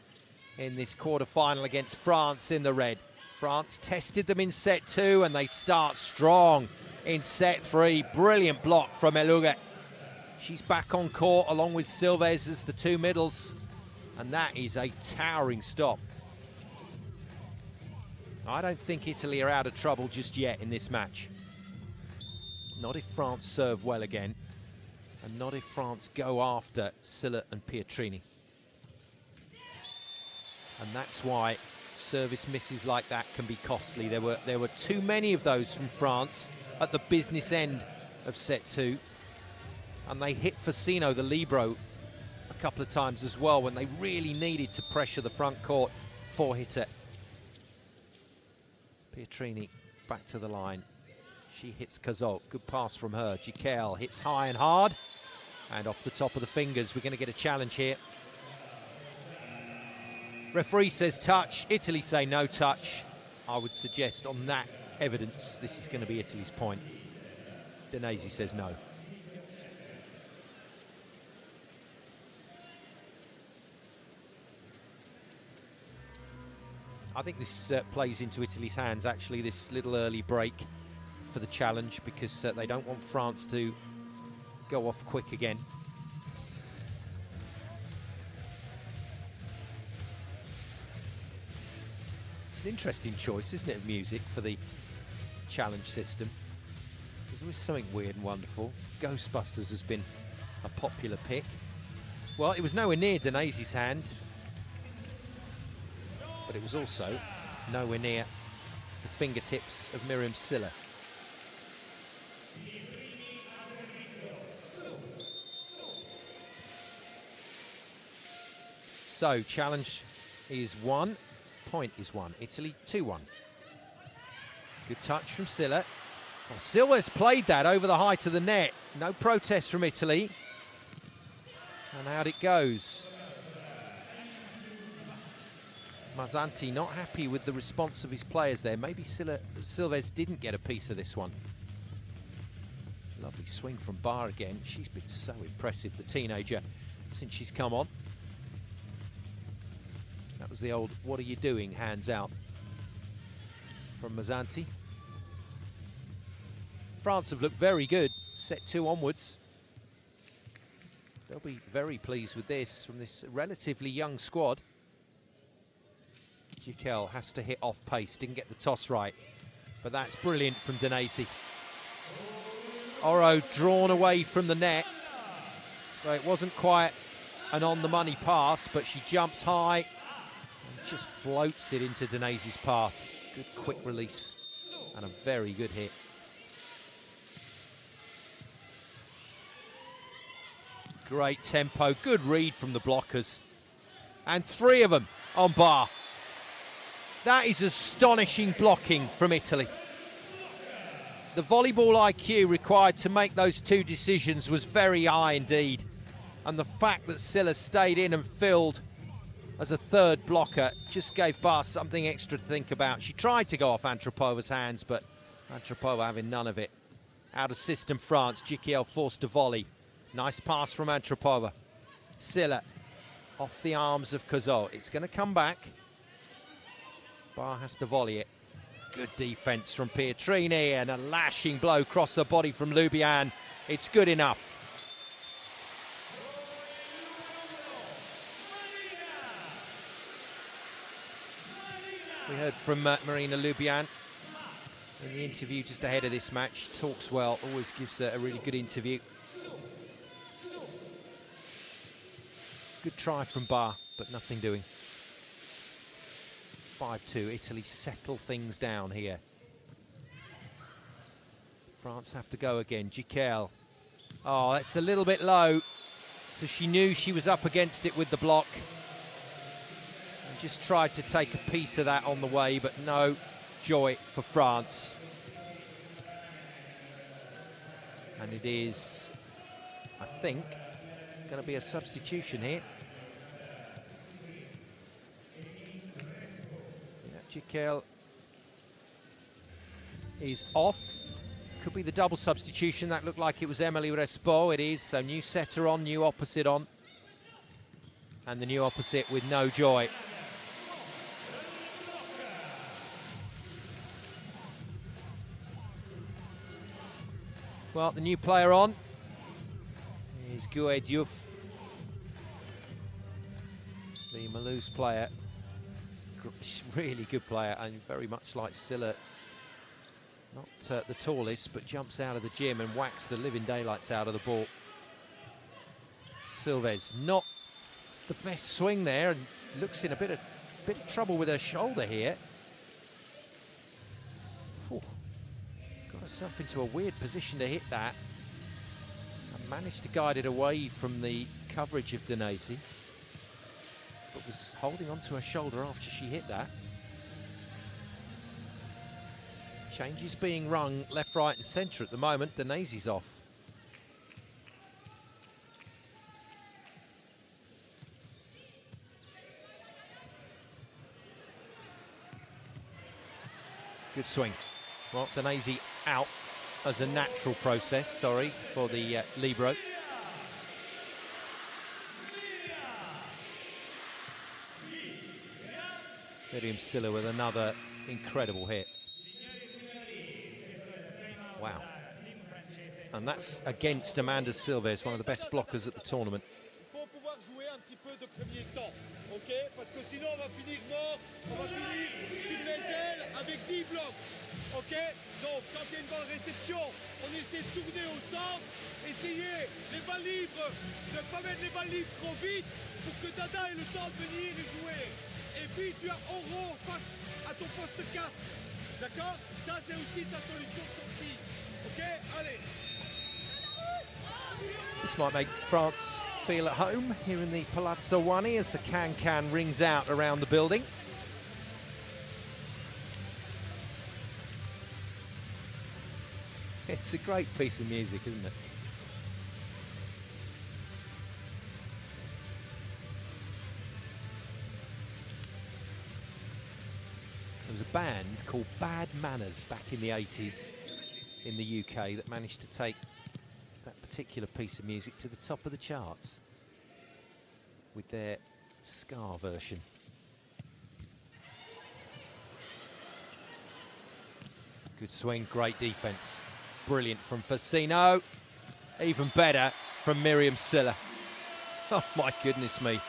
in this quarter-final against France in the red. France tested them in set 2 and they start strong in set 3. Brilliant block from Eluga. She's back on court along with Silves as the two middles, and that is a towering stop. I don't think Italy are out of trouble just yet in this match. Not if France serve well again, and not if France go after Sylla and Pietrini. And that's why service misses like that can be costly. There were too many of those from France at the business end of set 2. And they hit Facino, the libero, a couple of times as well when they really needed to pressure the front court four-hitter. Pietrini back to the line. She hits Cazot. Good pass from her. Gicquel hits high and hard. And off the top of the fingers, we're going to get a challenge here. Referee says touch. Italy say no touch. I would suggest on that evidence, this is going to be Italy's point. Danesi says no. I think this plays into Italy's hands, actually, this little early break for the challenge, because they don't want France to go off quick again. It's an interesting choice, isn't it, of music for the challenge system. There's always something weird and wonderful. Ghostbusters has been a popular pick. Well, it was nowhere near Danesi's hand, but it was also nowhere near the fingertips of Miriam Sylla. So, challenge is won, point is won. Italy 2-1. Good touch from Sylla. Well, Sylla's played that over the height of the net. No protest from Italy. And out it goes. Mazzanti not happy with the response of his players there. Maybe Silves didn't get a piece of this one. Lovely swing from Bar again. She's been so impressive, the teenager, since she's come on. That was the old "what are you doing" hands out from Mazzanti. France have looked very good, set 2 onwards. They'll be very pleased with this from this relatively young squad. Gicquel has to hit off pace, didn't get the toss right, but that's brilliant from Danesi. Oro drawn away from the net, so it wasn't quite an on-the-money pass, but she jumps high and just floats it into Danesi's path. Good quick release and a very good hit. Great tempo, good read from the blockers. And 3 of them on Bar. That is astonishing blocking from Italy. The volleyball IQ required to make those 2 decisions was very high indeed. And the fact that Sylla stayed in and filled as a 3rd blocker just gave Bar something extra to think about. She tried to go off Antropova's hands, but Antropova having none of it. Out of system France, Gicquel forced to volley. Nice pass from Antropova. Sylla off the arms of Cazot. It's going to come back. Bar has to volley it. Good defense from Pietrini and a lashing blow across the body from Lubian. It's good enough. We heard from Marina Lubian in the interview just ahead of this match. Talks well, always gives a really good interview. Good try from Bar, but nothing doing. 5-2, Italy settle things down here. France have to go again. Gicquel. Oh, that's a little bit low. So she knew she was up against it with the block. And just tried to take a piece of that on the way, but no joy for France. And it is, I think, going to be a substitution here. Gicquel is off. Could be the double substitution. That looked like it was Emily Respo. It is. So new setter on, new opposite on. And the new opposite with no joy. Well, the new player on is Gué Diouf, the Malouse player. Really good player, and very much like Sylla. Not the tallest, but jumps out of the gym and whacks the living daylights out of the ball. Silves, not the best swing there, and looks in a bit of trouble with her shoulder here. Ooh. Got herself into a weird position to hit that, and managed to guide it away from the coverage of Danesi, but was holding onto her shoulder after she hit that. Changes being rung left, right and centre at the moment. Danesi's off. Good swing. Well, Danesi out as a natural process, sorry, for the libero. Miriam Sylla with another incredible hit. Wow. And that's against Amanda Silves, one of the best blockers at the tournament. Il faut pouvoir jouer un petit peu de premier temps, ok? Parce que sinon on va finir mort, on va finir sur les ailes avec 10 blocs, ok? Donc quand il y a une bonne réception, on essaie de tourner au centre, essayer les balles libres, ne pas mettre les balles libres trop vite pour que Dada ait le temps de venir et jouer. Et puis tu as Oro face à ton poste 4, d'accord? Ça c'est aussi ta solution de sortie, ok? Allez! This might make France feel at home here in the Palazzo Wanny as the can-can rings out around the building. It's a great piece of music, isn't it? There was a band called Bad Manners back in the 80s in the UK that managed to take that particular piece of music to the top of the charts with their ska version. Good swing, great defense. Brilliant from Fasino. Even better from Miriam Sylla. Oh my goodness me.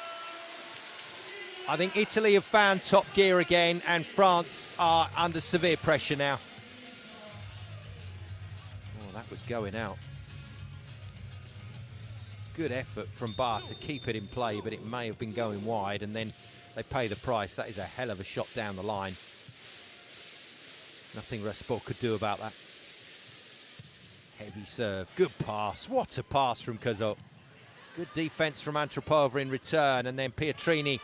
I think Italy have found top gear again and France are under severe pressure now. Oh, that was going out. Good effort from Bar to keep it in play, but it may have been going wide, and then they pay the price. That is a hell of a shot down the line. Nothing Resport could do about that. Heavy serve, good pass. What a pass from Cazot. Good defense from Antropova in return, and then Pietrini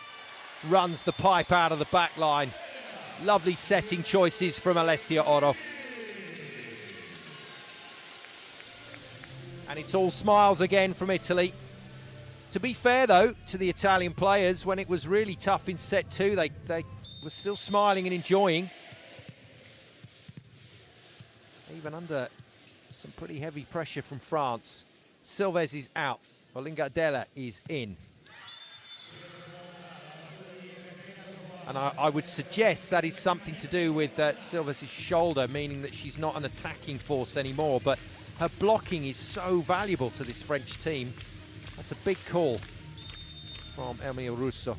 runs the pipe out of the back line. Lovely setting choices from Alessia Oro. And it's all smiles again from Italy. To be fair, though, to the Italian players, when it was really tough in set two, they were still smiling and enjoying. Even under some pretty heavy pressure from France. Silves is out. Olingadella is in. And I would suggest that is something to do with Silves' shoulder, meaning that she's not an attacking force anymore. But her blocking is so valuable to this French team. That's a big call from Emil Russo.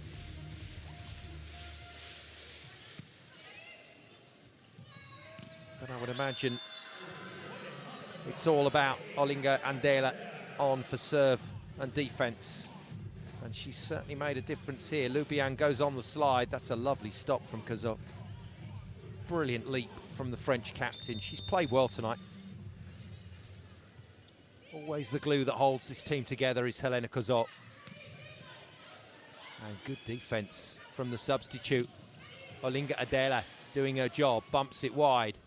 But I would imagine it's all about Olinga Andela on for serve and defense. And she's certainly made a difference here. Lubian goes on the slide. That's a lovely stop from Cazot. Brilliant leap from the French captain. She's played well tonight. Always the glue that holds this team together is Helena Cazot. And good defense from the substitute. Olinga Adela doing her job, bumps it wide.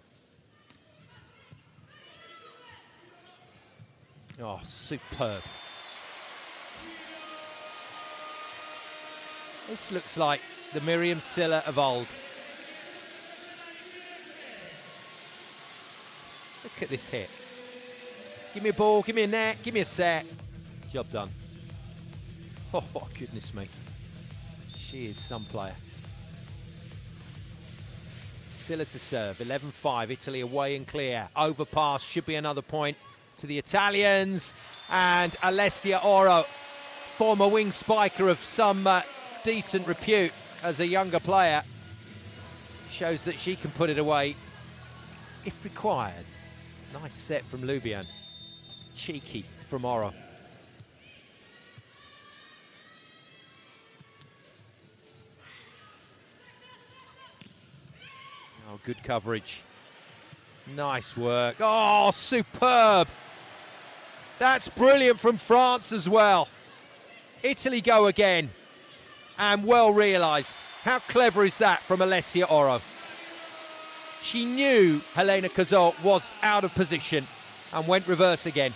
Oh, superb. This looks like the Miriam Sylla of old. Look at this hit. Give me a ball, give me a net, give me a set. Job done. Oh, goodness me. She is some player. Sylla to serve, 11-5, Italy away and clear. Overpass, should be another point to the Italians. And Alessia Oro, former wing spiker of some decent repute as a younger player, shows that she can put it away if required. Nice set from Lubian. Cheeky from Oro. Oh, good coverage. Nice work. Oh, superb. That's brilliant from France as well. Italy go again. And well realised. How clever is that from Alessia Oro? She knew Helena Cazot was out of position and went reverse again.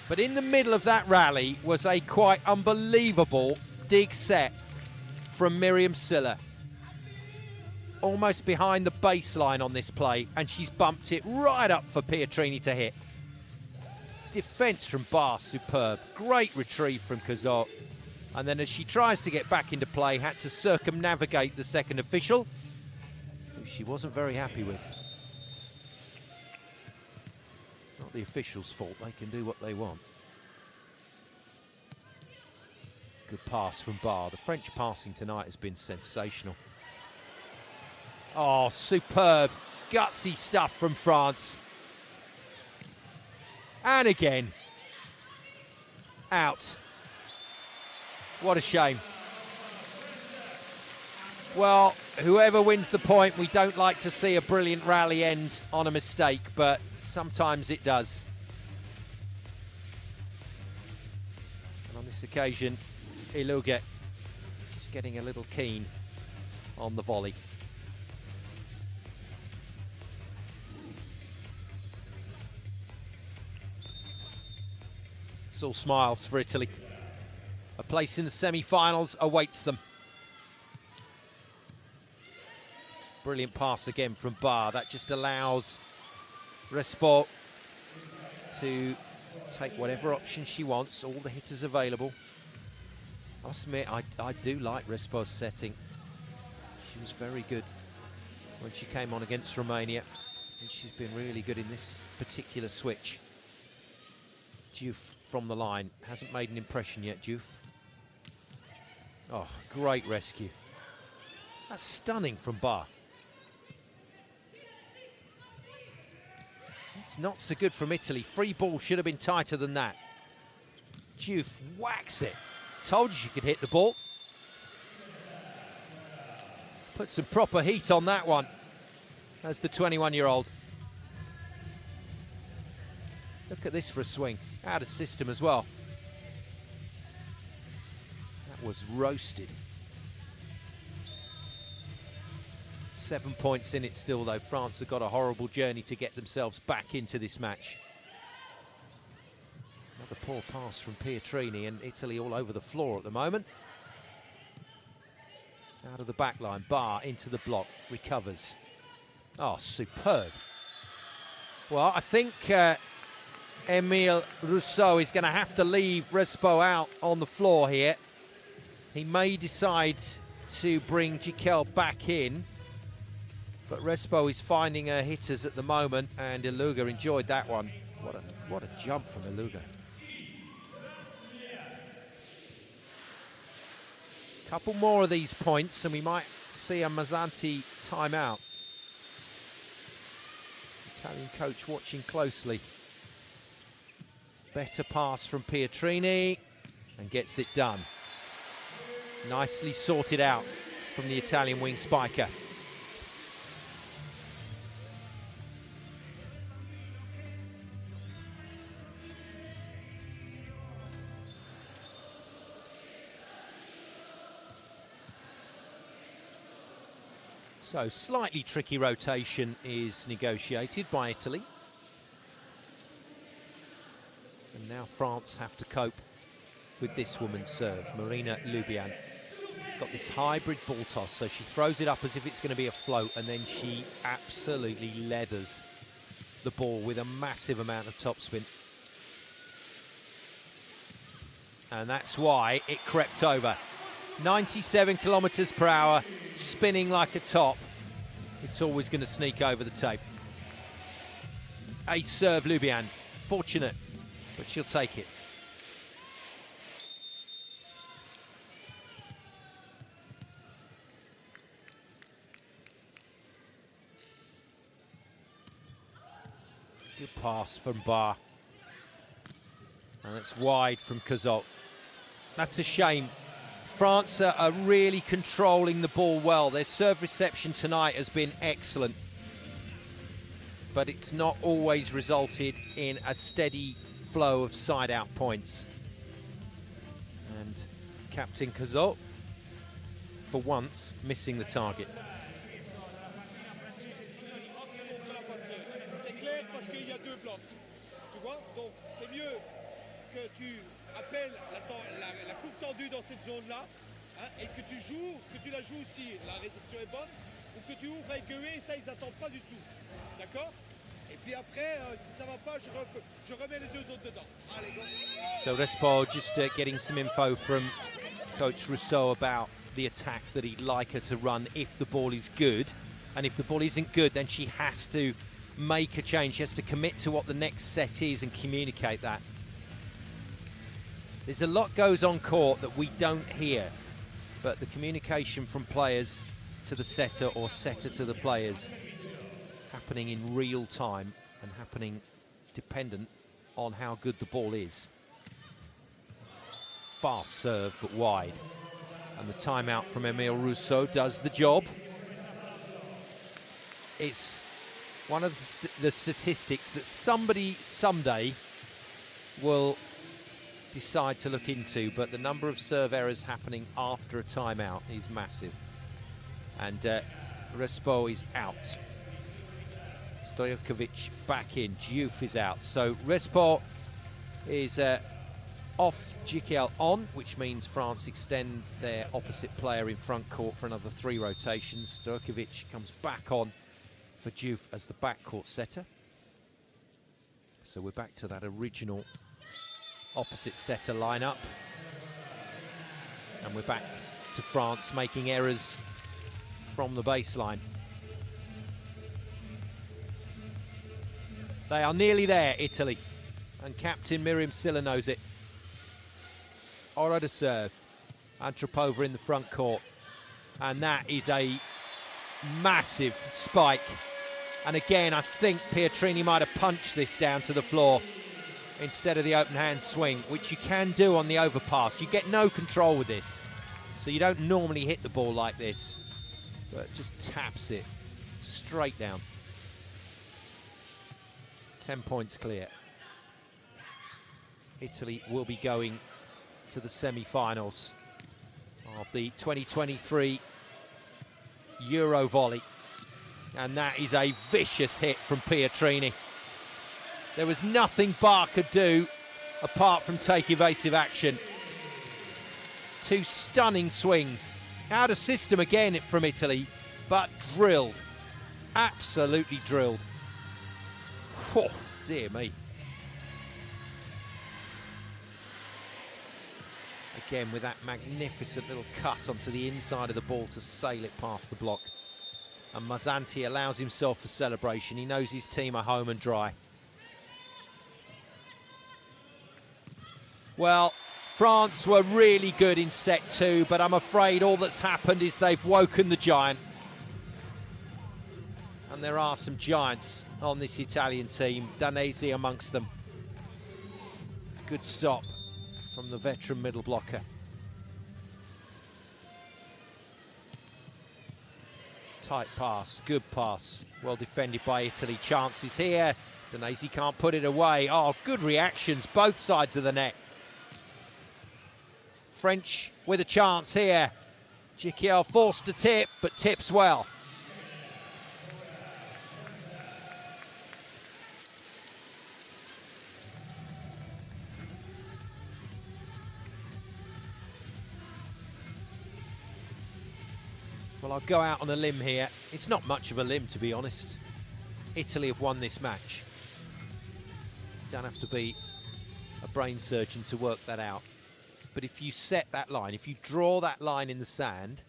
But in the middle of that rally was a quite unbelievable dig set from Miriam Sylla. Almost behind the baseline on this play, and she's bumped it right up for Pietrini to hit. Defence from Bar, superb. Great retrieve from Cazot. And then as she tries to get back into play, had to circumnavigate the second official, who she wasn't very happy with. Not the official's fault, they can do what they want. Good pass from Barr. The French passing tonight has been sensational. Oh, superb, gutsy stuff from France. And again, out. What a shame. Well, whoever wins the point, we don't like to see a brilliant rally end on a mistake, but sometimes it does. And on this occasion, Iluga just getting a little keen on the volley. It's all smiles for Italy. A place in the semi-finals awaits them. Brilliant pass again from Barr. That just allows Respo to take whatever option she wants, all the hitters available. I must admit, I do like Respo's setting. She was very good when she came on against Romania, and she's been really good in this particular switch. Diouf from the line, hasn't made an impression yet, Diouf. Oh, great rescue. That's stunning from Barr. It's not so good from Italy. Free ball should have been tighter than that. Diouf whacks it. Told you she could hit the ball. Put some proper heat on that one. That's the 21-year-old. Look at this for a swing. Out of system as well. That was roasted. 7 points in it still, though. France have got a horrible journey to get themselves back into this match. Another poor pass from Pietrini, and Italy all over the floor at the moment. Out of the back line, Barr into the block, recovers. Oh, superb. Well, I think Emile Rousseau is going to have to leave Respo out on the floor here. He may decide to bring Gicquel back in, but Respo is finding her hitters at the moment, and Iluga enjoyed that one. What a jump from Iluga. Couple more of these points and we might see a Mazzanti timeout. Italian coach watching closely. Better pass from Pietrini and gets it done. Nicely sorted out from the Italian wing spiker. So slightly tricky rotation is negotiated by Italy. And now France have to cope with this woman's serve, Marina Lubian. Got this hybrid ball toss, so she throws it up as if it's going to be a float, and then she absolutely leathers the ball with a massive amount of topspin. And that's why it crept over. 97 kilometers per hour, spinning like a top. It's always going to sneak over the tape. Ace serve, Lubian. Fortunate, but she'll take it. Good pass from Barr. And it's wide from Cazot. That's a shame. France are really controlling the ball well. Their serve reception tonight has been excellent, but it's not always resulted in a steady flow of side-out points. And Captain Cazot, for once, missing the target. C'est clair parce qu'il y a deux blocs. Tu vois? Donc c'est mieux que tu appelles la coupe tendue dans cette zone-là, hein, et que tu la joues si la réception est bonne, ou que tu ouvres avec Gueué, ça ils n'attendent pas du tout. D'accord? Et puis après, si ça va pas, je remets les deux autres dedans. Allez, go. So Respo just getting some info from Coach Rousseau about the attack that he'd like her to run if the ball is good. And if the ball isn't good, then she has to make a change. She has to commit to what the next set is and communicate that. There's a lot goes on court that we don't hear, but the communication from players to the setter or setter to the players happening in real time and happening dependent on how good the ball is. Fast serve, but wide. And the timeout from Emile Rousseau does the job. It's one of the statistics that somebody someday will decide to look into, but the number of serve errors happening after a timeout is massive. And Respo is out. Stojkovic back in. Diouf is out. So Respo is off, Gicquel on, which means France extend their opposite player in front court for another 3 rotations. Stojkovic comes back on for Diouf as the backcourt setter. So we're back to that original opposite setter lineup. And we're back to France making errors from the baseline. They are nearly there, Italy. And captain Miriam Sylla knows it. Oro to serve. Antropova in the front court. And that is a massive spike. And again, I think Pietrini might have punched this down to the floor instead of the open hand swing, which you can do on the overpass. You get no control with this. So you don't normally hit the ball like this, but just taps it straight down. 10 points clear. Italy will be going to the semi-finals of the 2023 EuroVolley. And that is a vicious hit from Pietrini. There was nothing Bar could do apart from take evasive action. 2 stunning swings. Out of system again from Italy, but drilled. Absolutely drilled. Oh, dear me. Again with that magnificent little cut onto the inside of the ball to sail it past the block. And Mazzanti allows himself a celebration. He knows his team are home and dry. Well, France were really good in set 2, but I'm afraid all that's happened is they've woken the giant. And there are some giants on this Italian team, Danesi amongst them. Good stop from the veteran middle blocker. Tight pass, good pass, well defended by Italy. Chances here, Danesi can't put it away. Oh, good reactions, both sides of the net. French with a chance here. Gicquel forced to tip, but tips well. Well, I'll go out on a limb here. It's not much of a limb, to be honest. Italy have won this match. You don't have to be a brain surgeon to work that out. But if you set that line, if you draw that line in the sand,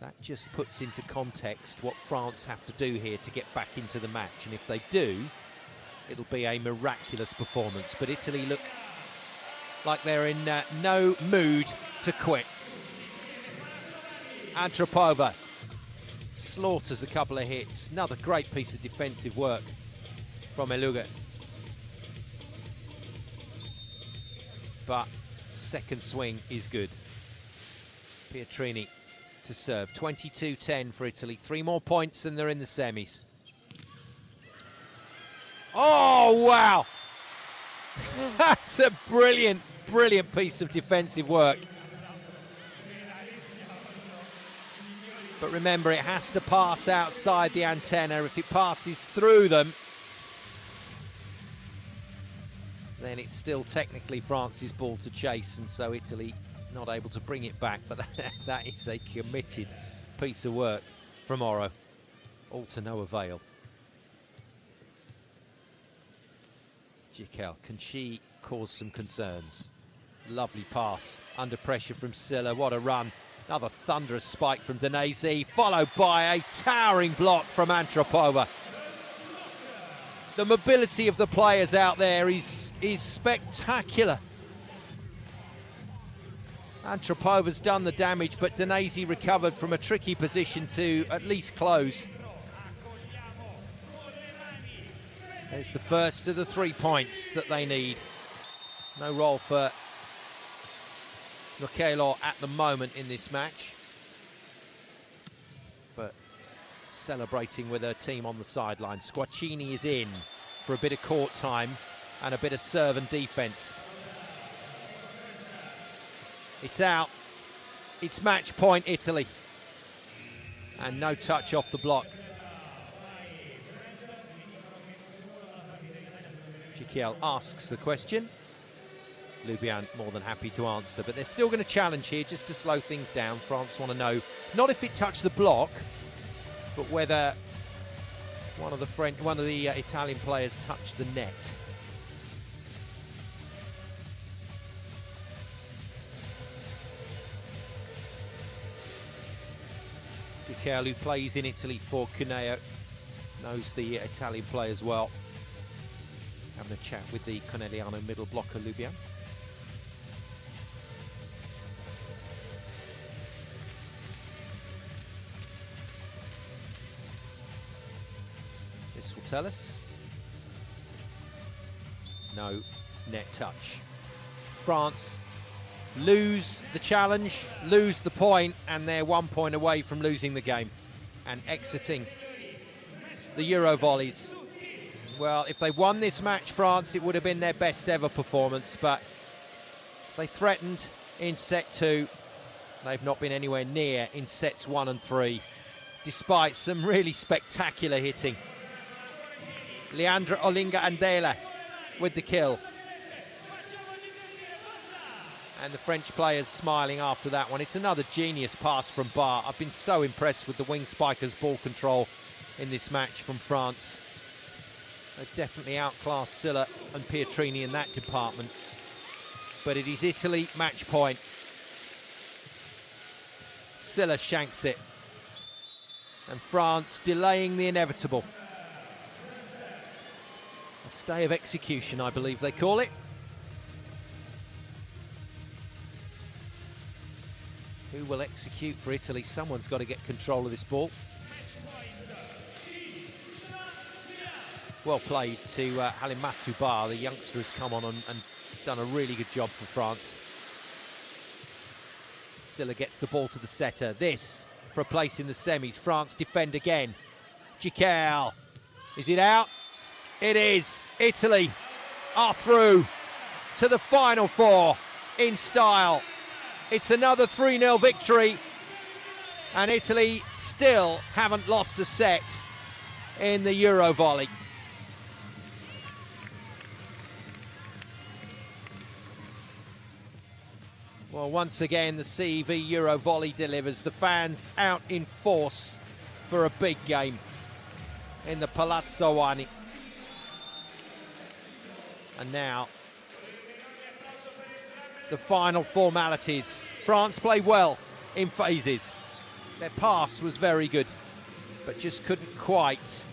that just puts into context what France have to do here to get back into the match. And if they do, it'll be a miraculous performance. But Italy look like they're in no mood to quit. Antropova slaughters a couple of hits. Another great piece of defensive work from Eluga. But second swing is good. Pietrini to serve. 22-10 for Italy. 3 more points and they're in the semis. Oh, wow! That's a brilliant, brilliant piece of defensive work. But remember, it has to pass outside the antenna. If it passes through them, then it's still technically France's ball to chase, and so Italy not able to bring it back. But that is a committed piece of work from Oro. All to no avail. Gicquel, can she cause some concerns? Lovely pass, under pressure from Sylla, what a run. Another thunderous spike from Danesi, followed by a towering block from Antropova. The mobility of the players out there is spectacular. Antropova's done the damage, but Danesi recovered from a tricky position to at least close. It's the first of the 3 points that they need. No role for Gicquel at the moment in this match, but celebrating with her team on the sideline. Squacchini is in for a bit of court time and a bit of serve and defence. It's out. It's match point Italy. And no touch off the block. Gicquel asks the question. Lubian more than happy to answer, but they're still going to challenge here just to slow things down. France want to know not if it touched the block, but whether one of the Italian players touched the net. Gicquel, who plays in Italy for Cuneo, knows the Italian players well. Having a chat with the Corneliano middle blocker, Lubian. This will tell us. No net touch. France lose the challenge, lose the point, and they're 1 point away from losing the game and exiting the EuroVolleys. Well, if they won this match, France, it would have been their best ever performance, but they threatened in set 2. They've not been anywhere near in sets 1 and 3, despite some really spectacular hitting. Leandra Olinga Andela with the kill. And the French players smiling after that one. It's another genius pass from Barr. I've been so impressed with the wing spikers' ball control in this match from France. They've definitely outclassed Sylla and Pietrini in that department. But it is Italy match point. Sylla shanks it. And France delaying the inevitable. A stay of execution, I believe they call it. Who will execute for Italy? Someone's got to get control of this ball. Well played to Halimatu Bar. The youngster has come on and done a really good job for France. Sylla gets the ball to the setter. This for a place in the semis. France defend again. Gicquel. Is it out? It is. Italy are through to the final 4 in style. It's another 3-0 victory, and Italy still haven't lost a set in the EuroVolley. Well, once again, the CEV EuroVolley delivers. The fans out in force for a big game in the Palazzo Wanny. And now, the final formalities. France played well in phases. Their pass was very good, but just couldn't quite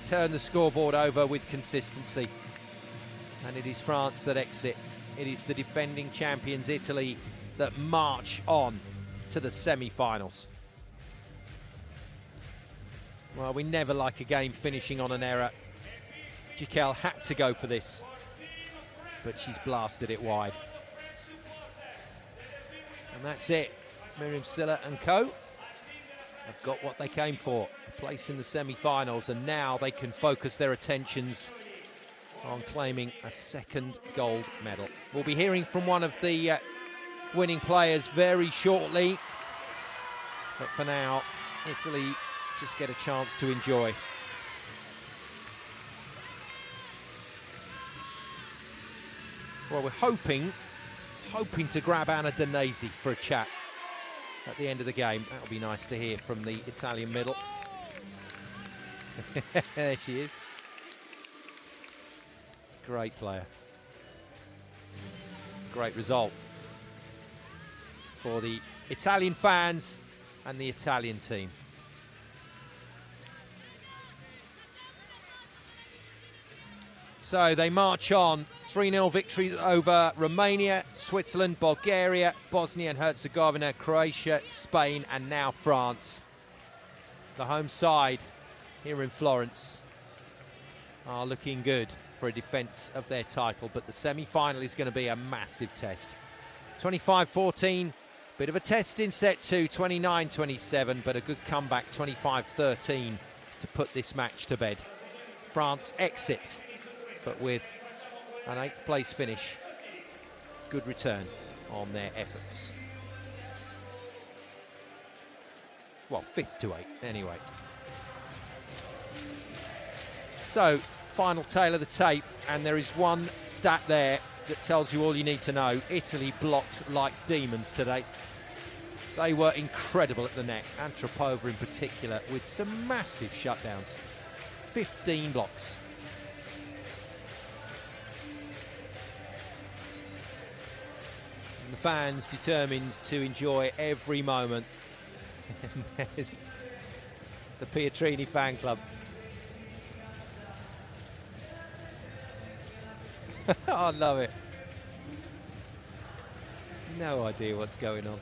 turn the scoreboard over with consistency. And it is France that exit. It is the defending champions, Italy, that march on to the semi-finals. Well, we never like a game finishing on an error. Gicquel had to go for this, but she's blasted it wide. And that's it. Miriam Sylla and co have got what they came for, a place in the semi-finals, and now they can focus their attentions on claiming a second gold medal. We'll be hearing from one of the winning players very shortly, but for now, Italy just get a chance to enjoy. Well, we're hoping to grab Anna Danesi for a chat at the end of the game. That'll be nice to hear from the Italian middle. There she is. Great player. Great result for the Italian fans and the Italian team. So they march on. 3-0 victories over Romania, Switzerland, Bulgaria, Bosnia and Herzegovina, Croatia, Spain, and now France. The home side here in Florence are looking good for a defence of their title, but the semi-final is going to be a massive test. 25-14, bit of a test in set two, 29-27, but a good comeback, 25-13, to put this match to bed. France exits, but with an 8th place finish. Good return on their efforts. Well, 5th to 8th, anyway. So, final tail of the tape, and there is one stat there that tells you all you need to know. Italy blocked like demons today. They were incredible at the net, Antropova in particular, with some massive shutdowns. 15 blocks. And the fans determined to enjoy every moment. And there's the Pietrini fan club. I love it. No idea what's going on.